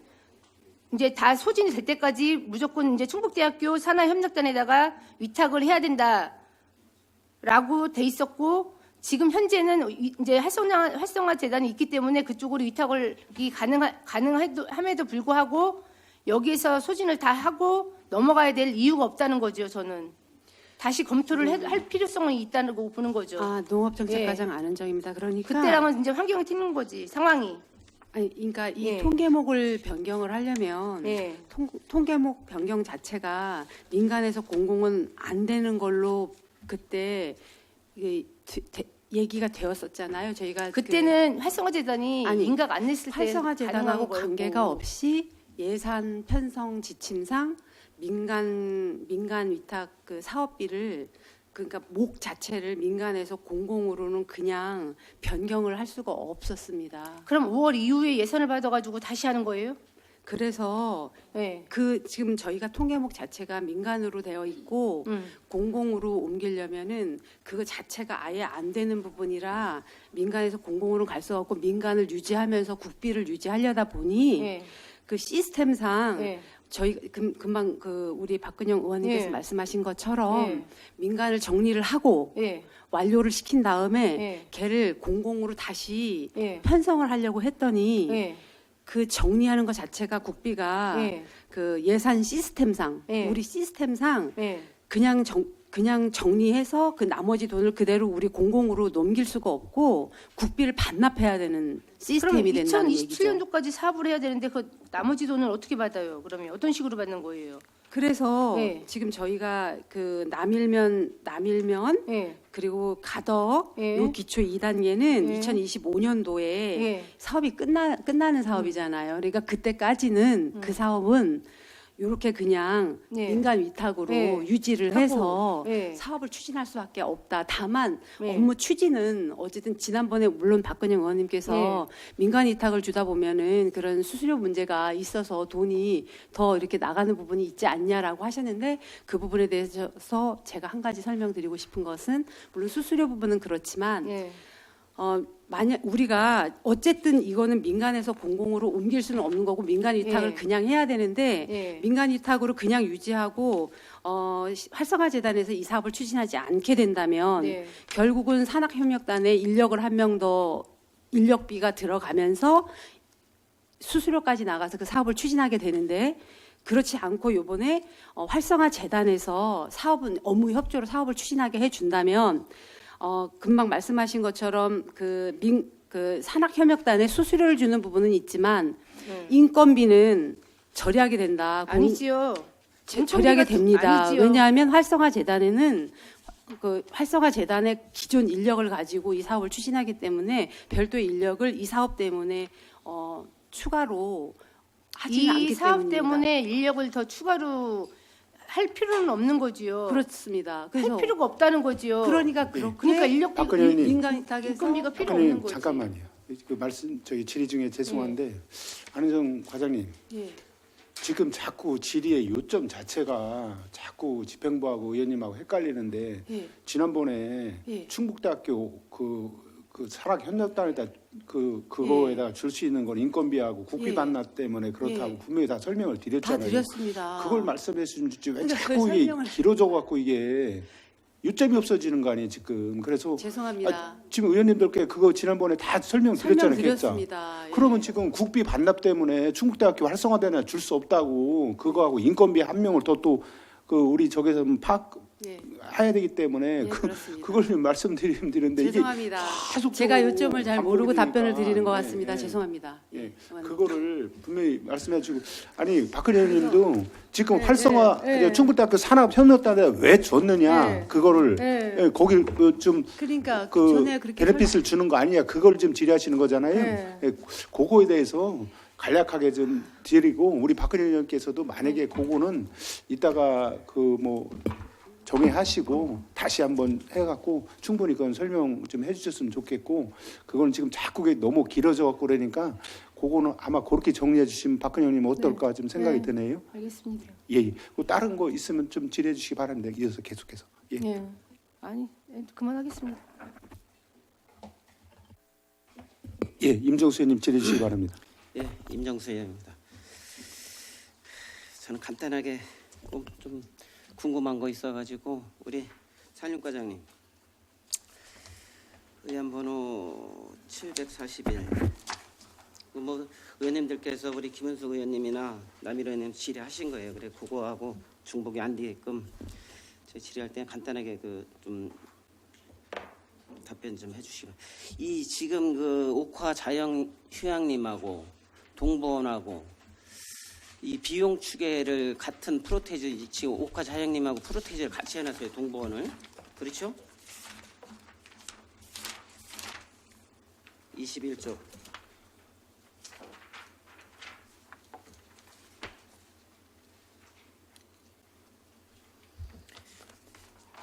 이제 다 소진이 될 때까지 무조건 이제 충북대학교 산하협력단에다가 위탁을 해야 된다라고 돼 있었고 지금 현재는 이제 활성화 재단이 있기 때문에 그쪽으로 위탁을 가능함에도 불구하고 여기에서 소진을 다 하고 넘어가야 될 이유가 없다는 거죠. 저는 다시 검토를 할 필요성이 있다고 보는 거죠. 농업정책과장 안은정입니다. 그러니까 그때랑은 이제 환경이 튀는 거지 상황이. 그러니까 이 통계목을 변경을 하려면 통계목 변경 자체가 민간에서 공공은 안 되는 걸로 그때 얘기가 되었었잖아요. 저희가 그때는 활성화재단이 인가가 안 냈을 때 활성화재단하고 관계가 없이 예산 편성 지침상 민간 위탁 그 사업비를 그러니까 목 자체를 민간에서 공공으로는 그냥 변경을 할 수가 없었습니다. 그럼 5월 이후에 예산을 받아가지고 다시 하는 거예요? 그래서 지금 저희가 통계목 자체가 민간으로 되어 있고 공공으로 옮기려면은 그거 자체가 아예 안 되는 부분이라 민간에서 공공으로 갈 수가 없고 민간을 유지하면서 국비를 유지하려다 보니 그 시스템상 저희 금방 우리 박근영 의원님께서 말씀하신 것처럼 민간을 정리를 하고 완료를 시킨 다음에 걔를 공공으로 다시 편성을 하려고 했더니 그 정리하는 것 자체가 국비가 그 예산 시스템상 우리 시스템상 그냥 그냥 정리해서 그 나머지 돈을 그대로 우리 공공으로 넘길 수가 없고 국비를 반납해야 되는 그럼 시스템이 된다는 얘기죠. 2027년도까지 사업을 해야 되는데 그 나머지 돈을 어떻게 받아요? 그러면 어떤 식으로 받는 거예요? 그래서 네. 지금 저희가 그 남일면 예. 그리고 가덕 예. 요 기초 2단계는 예. 2025년도에 예. 사업이 끝나는 사업이잖아요. 그러니까 그때까지는 그 사업은 이렇게 그냥 예. 민간 위탁으로 예. 유지를 하고, 해서 예. 사업을 추진할 수밖에 없다. 다만 예. 업무 추진은 어쨌든 지난번에 물론 박근영 의원님께서 민간 위탁을 주다 보면은 그런 수수료 문제가 있어서 돈이 더 이렇게 나가는 부분이 있지 않냐라고 하셨는데 그 부분에 대해서 제가 한 가지 설명드리고 싶은 것은 물론 수수료 부분은 그렇지만 예. 만약 우리가 어쨌든 이거는 민간에서 공공으로 옮길 수는 없는 거고 민간 위탁을 예. 그냥 해야 되는데 예. 민간 위탁으로 그냥 유지하고 활성화 재단에서 이 사업을 추진하지 않게 된다면 네. 결국은 산학협력단에 인력을 한 명 더 인력비가 들어가면서 수수료까지 나가서 그 사업을 추진하게 되는데 그렇지 않고 요번에 활성화 재단에서 사업은 업무 협조로 사업을 추진하게 해준다면 금방 말씀하신 것처럼 그 산학협력단에 수수료를 주는 부분은 있지만 인건비는 절약이 된다. 아니지요. 절약이 됩니다. 아니지요. 왜냐하면 활성화 재단에는 그 활성화 재단의 기존 인력을 가지고 이 사업을 추진하기 때문에 별도의 인력을 이 사업 때문에 추가로 하지는 않기 이 사업 때문입니다. 때문에 인력을 더 추가로 할 필요는 없는 거지요. 그렇습니다. 할 필요가 없다는 거지요. 그러니까 그렇게 그러니까 인력비 박근혜 의원님. 민간 위탁에서 인건비가 필요 없는 박근혜님 거지. 잠깐만요. 그 말씀 저기 질의 중에 죄송한데 안은정 과장님 예. 지금 자꾸 질의의 요점 자체가 자꾸 집행부하고 의원님하고 헷갈리는데 예. 지난번에 예. 충북대학교 그 산학협력단에다 그거에다 줄 수 있는 건 인건비하고 국비 예. 반납 때문에 그렇다고 예. 분명히 다 설명을 다 드렸잖아요. 드렸습니다. 그걸 말씀해 주는지 왜 그러니까 자꾸 그걸 이게 설명을- 길어져 갖고 이게 요점이 없어지는 거 아니에요 지금. 그래서 죄송합니다. 지금 의원님들께 그거 지난번에 다 설명드렸잖아요. 기획자. 설명드렸습니다. 예. 그러면 지금 국비 반납 때문에 충북대학교 활성화대나 줄 수 없다고 그거하고 인건비 한 명을 더 또 그 우리 저기서 예. 해야 되기 때문에 예, 그렇습니다. 그걸 좀 말씀드리는데 이게 죄송합니다. 계속 제가 요점을 잘 모르고 답변을 드리는 것 예, 같습니다. 예. 죄송합니다. 예, 그만. 그거를 분명히 말씀해주고 아니 박근혜 의원님도 지금 네, 활성화 네, 네. 충북대학교 산업협력단에 왜 줬느냐 네. 그거를 네. 예, 거기 좀 그러니까 그 전에 그렇게 베네핏을 주는 거 아니냐 그걸 좀 질의하시는 거잖아요. 네. 예, 그거에 대해서 간략하게 좀 드리고 우리 박근혜 의원께서도 만약에 그거는 이따가 그 뭐 정의하시고 다시 한번 해갖고 충분히 그건 설명 좀 해주셨으면 좋겠고 그거는 지금 자꾸 그게 너무 길어져 갖고 그러니까 그거는 아마 그렇게 정리해 주시면 박근혜 의원님 어떨까 좀 생각이 네. 드네요. 알겠습니다. 예, 예. 그 다른 거 있으면 좀 질의해 주시기 바랍니다. 이어서 계속해서. 예. 예. 아니, 그만하겠습니다. 예, 임정수 의원님 질의해 주시기 바랍니다. 예, 임정수 의원입니다. 저는 간단하게 좀 궁금한 거 있어가지고 우리 산림과장님 의안번호 741 뭐 의원님들께서 우리 김은숙 의원님이나 남일 의원님 질의하신 거예요. 그래 그거하고 중복이 안 되게끔 제 질의할 때 간단하게 그 좀 답변 좀 해주시고 이 지금 그 옥화 자영 휴양림하고 동보원하고 이 비용 추계를 같은 프로테이즈 지금 옥화 자영님하고 프로테이즈를 같이 해놨어요. 동보원을 그렇죠? 21쪽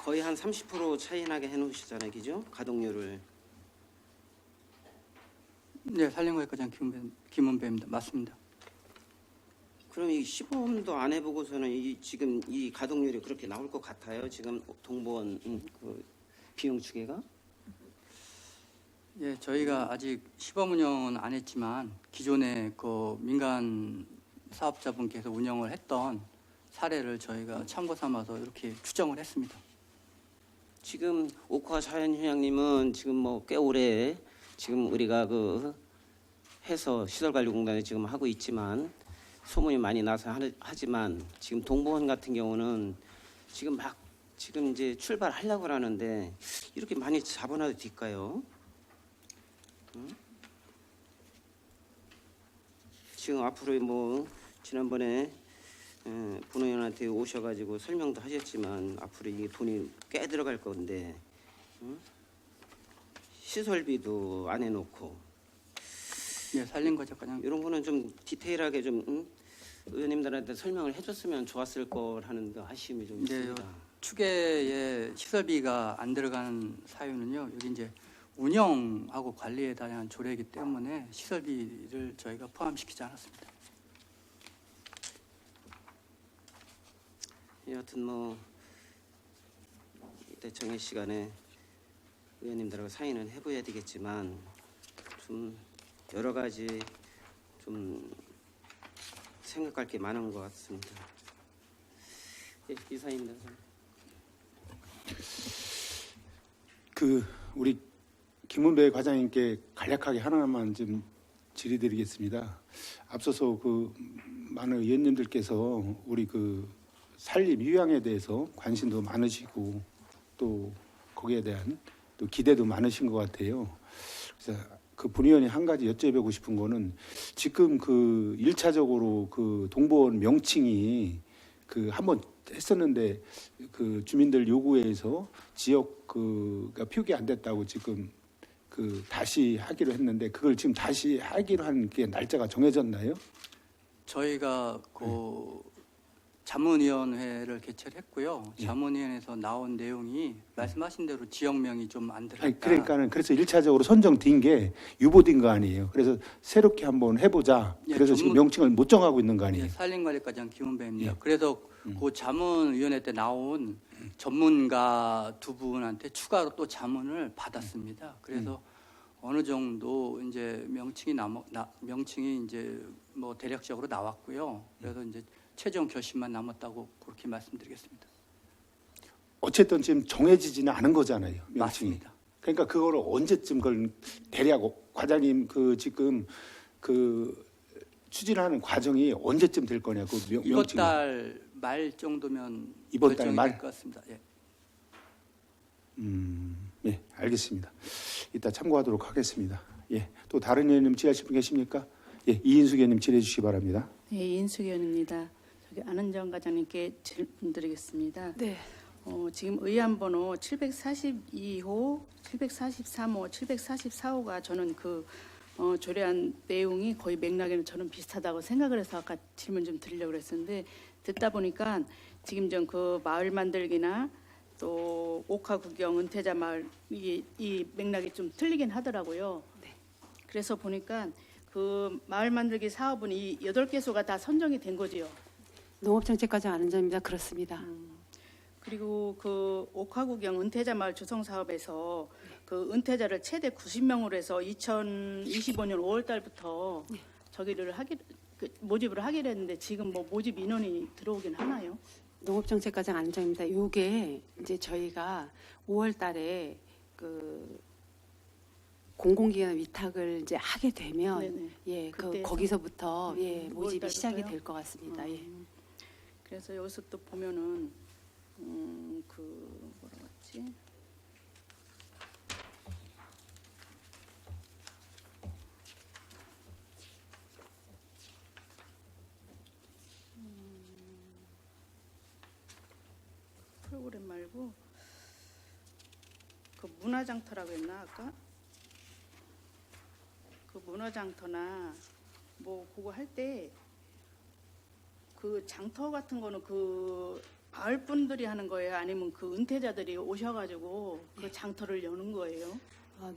거의 한 30% 차이 나게 해놓으셨잖아요, 그죠? 가동률을. 네, 산림과학과장 김은배입니다. 맞습니다. 그럼 이 시범도 안 해보고서는 지금 이 가동률이 그렇게 나올 것 같아요? 지금 동보원 그 비용 추계가? 예, 저희가 아직 시범 운영은 안 했지만 기존에 그 민간 사업자분께서 운영을 했던 사례를 저희가 참고 삼아서 이렇게 추정을 했습니다. 지금 옥화 자연휴양림은 지금 뭐 꽤 오래 지금 우리가 그 해서 시설관리공단에 지금 하고 있지만 소문이 많이 나서 하지만 지금 동보원 같은 경우는 지금 막 지금 이제 출발하려고 하는데 이렇게 많이 잡아놔도 될까요? 응? 지금 앞으로 뭐 지난번에 본의원한테 오셔가지고 설명도 하셨지만 앞으로 이게 돈이 꽤 들어갈 건데 응? 시설비도 안 해놓고 예, 살림과 작가장 이런 거는 좀 디테일하게 좀 응? 의원님들한테 설명을 해줬으면 좋았을 걸 하는 아쉬움이 좀 네, 있습니다. 추계에 시설비가 안 들어가는 사유는요. 여기 이제 운영하고 관리에 대한 조례이기 때문에 시설비를 저희가 포함시키지 않았습니다. 여하튼 뭐 이때 정해 시간에 의원님들하고 상의는 해봐야 되겠지만 좀 여러 가지 좀 생각할 게 많은 것 같습니다. 예, 이사입니다. 우리 김은배 과장님께 간략하게 하나만 좀 질의드리겠습니다. 앞서서 많은 의원님들께서 우리 산림 휴양에 대해서 관심도 많으시고 또 거기에 대한 또 기대도 많으신 것 같아요. 그래서 본의원이 한 가지 여쭤보고 싶은 거는 지금 1차적으로 동보원 명칭이 한번 했었는데 주민들 요구에 의해서 지역 가 표기 안 됐다고 지금 다시 하기로 했는데 그걸 지금 다시 하기로 한 게 날짜가 정해졌나요? 저희가 자문위원회를 개최를 했고요. 예. 자문위원회에서 나온 내용이 말씀하신 대로 지역명이 좀 안 들어갔다. 아니, 그러니까는 그래서 1차적으로 선정된 게 유보된 거 아니에요. 그래서 새롭게 한번 해보자. 예, 그래서 지금 명칭을 못 정하고 있는 거 아니에요. 예, 산림관리과장 김은배입니다. 예. 그래서 그 자문위원회 때 나온 전문가 두 분한테 추가로 또 자문을 받았습니다. 그래서 어느 정도 이제 명칭이 이제 뭐 대략적으로 나왔고요. 그래서 이제 최종 결심만 남았다고 그렇게 말씀드리겠습니다. 어쨌든 지금 정해지지는 않은 거잖아요. 명칭이. 맞습니다. 그러니까 그거를 언제쯤 그걸 대략 과장님 지금 추진하는 과정이 언제쯤 될 거냐고 이번 명칭이. 달 말 정도면 이번 달 결정이 말? 될 것 같습니다. 예. 네, 알겠습니다. 이따 참고하도록 하겠습니다. 예, 또 다른 의원님 질의하실 분 계십니까? 예, 이인숙 의원님 질의해 주시기 바랍니다. 네, 이인숙 의원입니다. 안은정 과장님께 질문드리겠습니다. 네. 지금 의안번호 742호, 743호, 744호가 저는 조례안 내용이 거의 맥락에는 저는 비슷하다고 생각을 해서 아까 질문 좀 드리려고 그랬었는데 듣다 보니까 지금 좀 마을 만들기나 또 옥화 구경 은퇴자 마을 이 맥락이 좀 틀리긴 하더라고요. 네. 그래서 보니까 마을 만들기 사업은 이 8개소가 다 선정이 된 거지요. 농업정책과장 안은정입니다. 그렇습니다. 그리고 옥화 구경 은퇴자 마을 조성 사업에서 은퇴자를 최대 90명으로 해서 2025년 5월 달부터 저기를 모집을 하기로 했는데 지금 뭐 모집 인원이 들어오긴 하나요? 농업정책과장 안은정입니다. 요게 이제 저희가 5월 달에 공공기관 위탁을 이제 하게 되면 네네. 예, 그때에서? 거기서부터 예, 5월 모집이 시작이 달부터요? 될 것 같습니다. 예. 그래서 여기서 또 보면은 뭐라고 했지? 프로그램 말고 문화장터라고 했나 아까? 문화장터나 뭐 그거 할 때 장터 같은 거는 마을 분들이 하는 거예요? 아니면 은퇴자들이 오셔가지고 장터를 여는 거예요?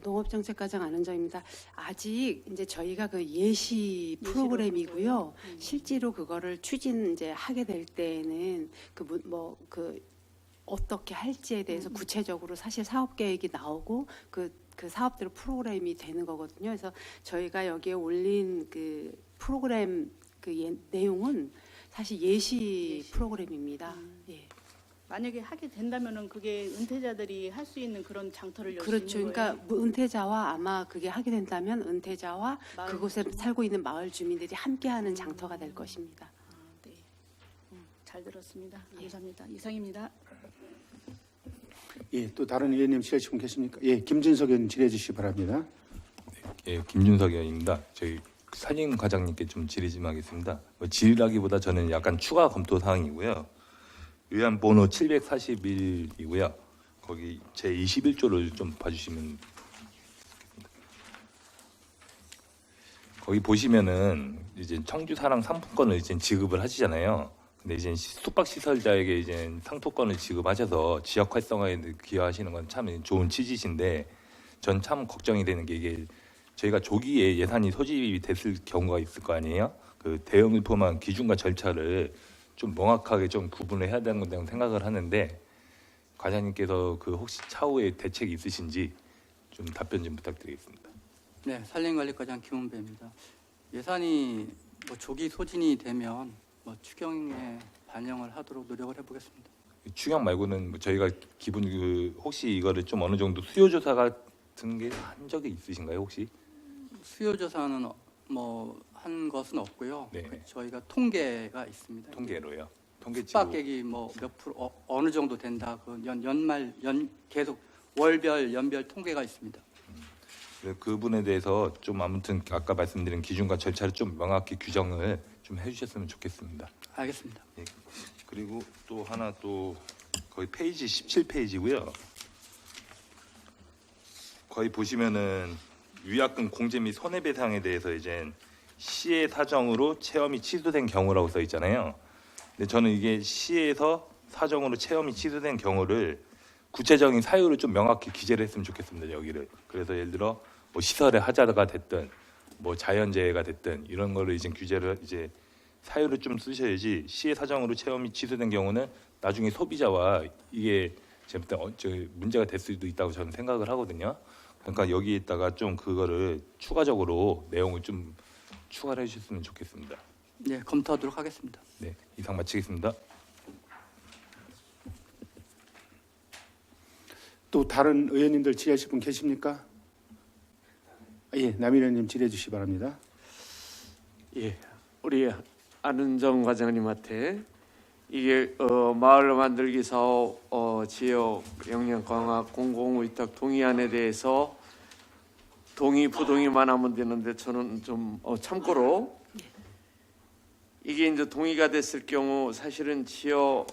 농업정책과장 안은정입니다. 아직 이제 저희가 예시 프로그램이고요. 실제로 그거를 이제 하게 될 때에는 어떻게 할지에 대해서 구체적으로 사실 사업 계획이 나오고 그 사업대로 프로그램이 되는 거거든요. 그래서 저희가 여기에 올린 프로그램 내용은 사실 예시 프로그램입니다. 예. 만약에 하게 된다면은 그게 은퇴자들이 할 수 있는 그런 장터를 열 수 그렇죠. 있는 그러니까 거예요? 은퇴자와 아마 그게 하게 된다면 은퇴자와 마을 그곳에 살고 있는 마을 주민들이 함께하는 장터가 될 것입니다. 네. 잘 들었습니다. 감사합니다. 이상입니다. 예, 또 다른 의원님 질의하실 분 계십니까? 예, 김진석 의원님 질의해 주시기 바랍니다. 예, 김준석 의원입니다. 저희 산림 과장님께 좀 질의 좀 하겠습니다. 질의라기보다 저는 약간 추가 검토 사항이고요. 의안 번호 741이고요. 거기 제 21조를 좀 봐주시면 좋겠습니다. 거기 보시면은 이제 청주사랑 상품권을 이제 지급을 하시잖아요. 근데 이제 숙박시설자에게 이제 상품권을 지급하셔서 지역 활성화에 기여하시는 건 참 좋은 취지신데, 전 참 걱정이 되는 게 이게 저희가 조기에 예산이 소집이 됐을 경우가 있을 거 아니에요. 그 대형일포만 기준과 절차를 좀 명확하게 좀 구분을 해야 되는 건다고 생각을 하는데, 과장님께서 그 혹시 차후에 대책이 있으신지 좀 답변 좀 부탁드리겠습니다. 네, 산림관리과장 김은배입니다. 예산이 뭐 조기 소진이 되면 뭐 추경에 반영을 하도록 노력을 해보겠습니다. 추경 말고는 뭐 저희가 기본 그 혹시 이거를 좀 어느 정도 수요조사 같은 게 한 적이 있으신가요 혹시? 수요조사는 뭐 한 것은 없고요. 네. 저희가 통계가 있습니다. 통계로요. 통계 숙박객이 뭐 몇 프로 어느 정도 된다. 그 연말 계속 월별 연별 통계가 있습니다. 그 부분에 대해서 좀 아무튼 아까 말씀드린 기준과 절차를 좀 명확히 규정을 좀 해주셨으면 좋겠습니다. 알겠습니다. 예. 그리고 또 하나 또 거의 페이지 17페이지고요. 거의 보시면은 위약금 공제 및 손해배상에 대해서 이제 시의 사정으로 체험이 취소된 경우라고 써 있잖아요. 근데 저는 이게 시에서 사정으로 체험이 취소된 경우를 구체적인 사유를 좀 명확히 기재를 했으면 좋겠습니다. 여기를. 그래서 예를 들어 뭐 시설의 하자가 됐든 뭐 자연재해가 됐든 이런 거를 이제 규제를 이제 사유를 좀 쓰셔야지, 시의 사정으로 체험이 취소된 경우는 나중에 소비자와 이게 제가 볼 때 문제가 될 수도 있다고 저는 생각을 하거든요. 그러니까 여기에다가 좀 그거를 추가적으로 내용을 좀 추가를 해주셨으면 좋겠습니다. 네, 검토하도록 하겠습니다. 네, 이상 마치겠습니다. 또 다른 의원님들 질의하실 분 계십니까? 예, 남인 의원님 질의해 주시기 바랍니다. 예, 우리 안은정 과장님한테 이게 마을 만들기 사업 지역 역량 강화 공공위탁 동의안에 대해서 동의 부동의만 하면 되는데, 저는 좀 참고로 이게 이제 동의가 됐을 경우 사실은 지역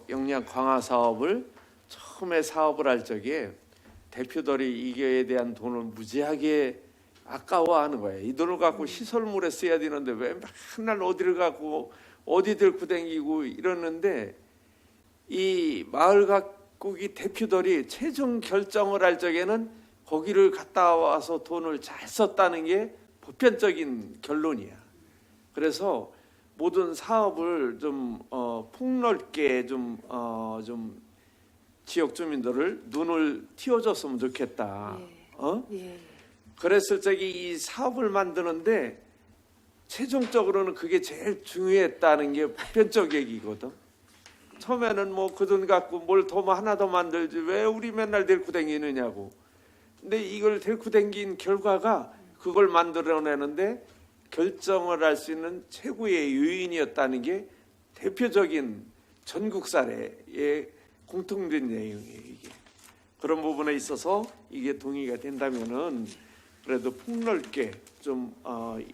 역량 강화 사업을 처음에 사업을 할 적에 대표들이 이거에 대한 돈을 무지하게 아까워하는 거예요. 이 돈을 갖고 시설물에 써야 되는데 왜 맨날 어디를 갖고 어디 들고 다니고 이러는데, 이 마을 가꾸기 대표들이 최종 결정을 할 적에는 거기를 갔다 와서 돈을 잘 썼다는 게 보편적인 결론이야. 그래서 모든 사업을 좀 폭넓게 좀 지역 주민들을 눈을 틔워줬으면 좋겠다. 예. 그랬을 적에 이 사업을 만드는데 최종적으로는 그게 제일 중요했다는 게 보편적 얘기거든. 처음에는 뭐 그 돈 갖고 뭘 더 하나 더 만들지 왜 우리 맨날 데리고 다니느냐고. 근데 이걸 데리고 다닌 결과가 그걸 만들어내는데 결정을 할 수 있는 최고의 요인이었다는 게 대표적인 전국 사례의 공통된 내용이에요. 이게 그런 부분에 있어서 이게 동의가 된다면은 그래도 폭넓게 좀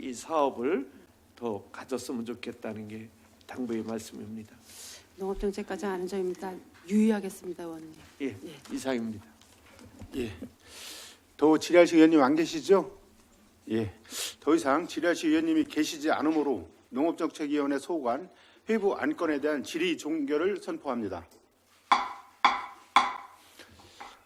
이 사업을 더 가졌으면 좋겠다는 게 당부의 말씀입니다. 농업정책과장 안은정입니다. 유의하겠습니다, 의원님. 예, 이상입니다. 예, 더 질의하실 의원님 안 계시죠? 예, 더 이상 질의하실 의원님이 계시지 않으므로 농업정책위원회 소관 회부 안건에 대한 질의 종결을 선포합니다.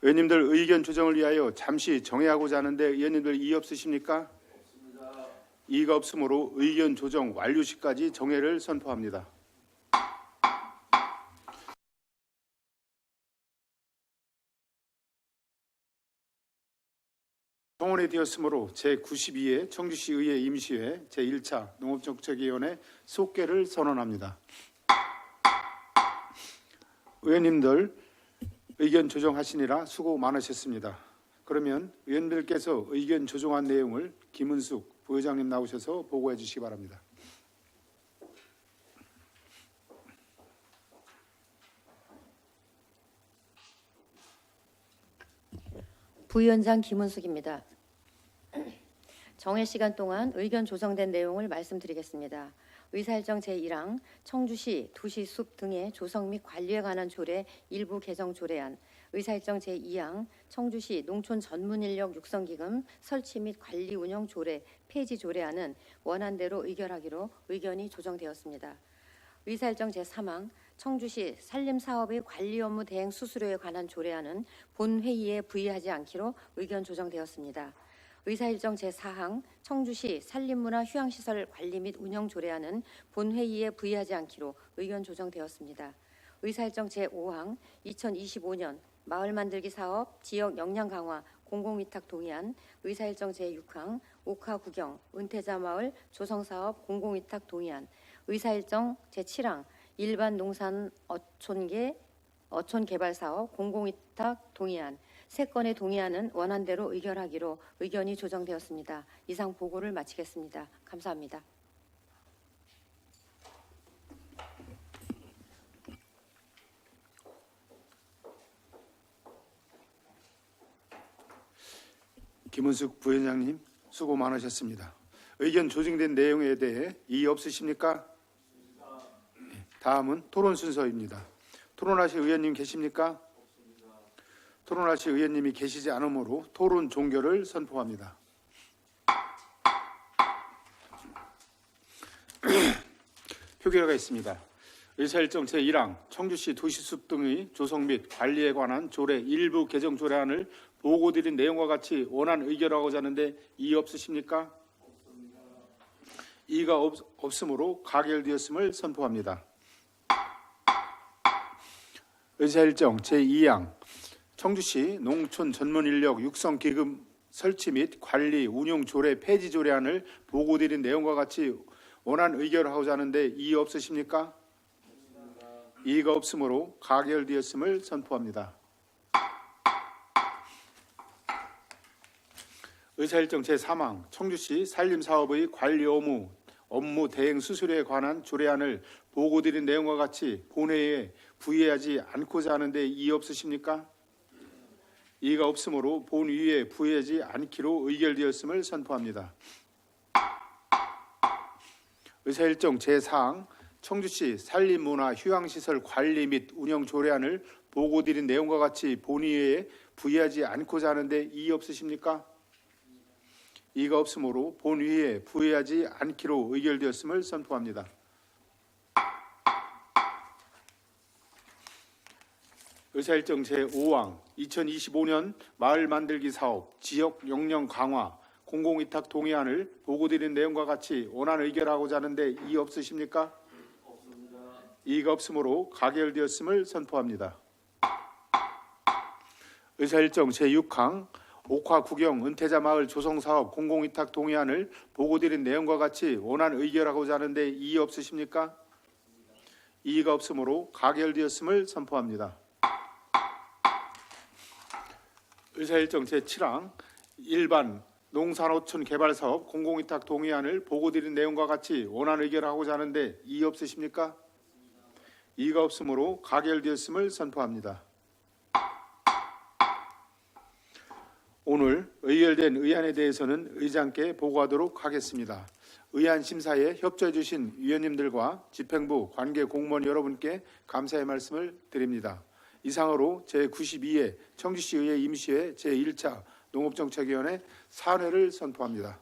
의원님들 의견 조정을 위하여 잠시 정회하고자 하는데 의원님들 이의 없으십니까? 없습니다. 이의가 없으므로 의견 조정 완료 시까지 정회를 선포합니다. 성원이 되었으므로 제92회 청주시 의회 임시회 제1차 농업정책위원회 속개를 선언합니다. 의원님들 의견 조정하시느라 수고 많으셨습니다. 그러면 의원들께서 의견 조정한 내용을 김은숙 부의장님 나오셔서 보고해 주시기 바랍니다. 부위원장 김은숙입니다. 정해 시간 동안 의견 조정된 내용을 말씀드리겠습니다. 의사일정 제1항 청주시 도시 숲 등의 조성 및 관리에 관한 조례 일부 개정 조례안, 의사일정 제2항 청주시 농촌 전문인력 육성기금 설치 및 관리 운영 조례 폐지 조례안은 원안대로 의결하기로 의견이 조정되었습니다. 의사일정 제3항 청주시 산림사업의 관리 업무 대행 수수료에 관한 조례안은 본회의에 부의하지 않기로 의견 조정되었습니다. 의사일정 제4항 청주시 산림문화 휴양시설 관리 및 운영 조례안은 본회의에 부의하지 않기로 의견 조정되었습니다. 의사일정 제5항 2025년 마을 만들기 사업 지역 역량 강화 공공위탁 동의안, 의사일정 제6항 옥화 구경 은퇴자 마을 조성사업 공공위탁 동의안, 의사일정 제7항 일반 농산 어촌 개발 사업 공공위탁 동의안, 3건의 동의안은 원안대로 의결하기로 의견이 조정되었습니다. 이상 보고를 마치겠습니다. 감사합니다. 김은숙 부위원장님 수고 많으셨습니다. 의견 조정된 내용에 대해 이의 없으십니까? 다음은 토론 순서입니다. 토론하실 의원님 계십니까? 토론하실 의원님이 계시지 않으므로 토론 종결을 선포합니다. 표결가 있습니다. 의사일정 제1항 청주시 도시숲 등의 조성 및 관리에 관한 조례 일부 개정 조례안을 보고드린 내용과 같이 원안 의결하고자 하는데 이의 없으십니까? 없습니다. 이의가 없으므로 가결되었음을 선포합니다. 의사일정 제2항 청주시 농촌 전문인력 육성기금 설치 및 관리 운용 조례 폐지 조례안을 보고드린 내용과 같이 원안 의결하고자 하는데 이의 없으십니까? 이의가 없으므로 가결되었음을 선포합니다. 의사일정 제3항 청주시 산림사업의 관리 업무 대행 수수료에 관한 조례안을 보고드린 내용과 같이 본회의에 부의하지 않고자 하는데 이의 없으십니까? 이의가 없으므로 본회의에 부의하지 않기로 의결되었음을 선포합니다. 의사일정 제4항 청주시 산림문화 휴양시설 관리 및 운영 조례안을 보고드린 내용과 같이 본회의에 부의하지 않고자 하는데 이의 없으십니까? 이의가 없으므로 본회의에 부의하지 않기로 의결되었음을 선포합니다. 의사일정 제5항 2025년 마을 만들기 사업 지역 역량 강화 공공위탁 동의안을 보고드린 내용과 같이 원안 의결하고자 하는데 이의 없으십니까? 없습니다. 이의가 없으므로 가결되었음을 선포합니다. 의사일정 제6항 옥화 구경 은퇴자 마을 조성사업 공공위탁 동의안을 보고드린 내용과 같이 원안 의결하고자 하는데 이의 없으십니까? 이의가 없으므로 가결되었음을 선포합니다. 의사일정 제7항 일반 농산어촌 개발사업 공공위탁 동의안을 보고드린 내용과 같이 원안 의결하고자 하는데 이의 없으십니까? 이의가 없으므로 가결되었음을 선포합니다. 오늘 의결된 의안에 대해서는 의장께 보고하도록 하겠습니다. 의안 심사에 협조해 주신 위원님들과 집행부 관계 공무원 여러분께 감사의 말씀을 드립니다. 이상으로 제92회 청주시의회 임시회 제1차 농업정책위원회 사회를 선포합니다.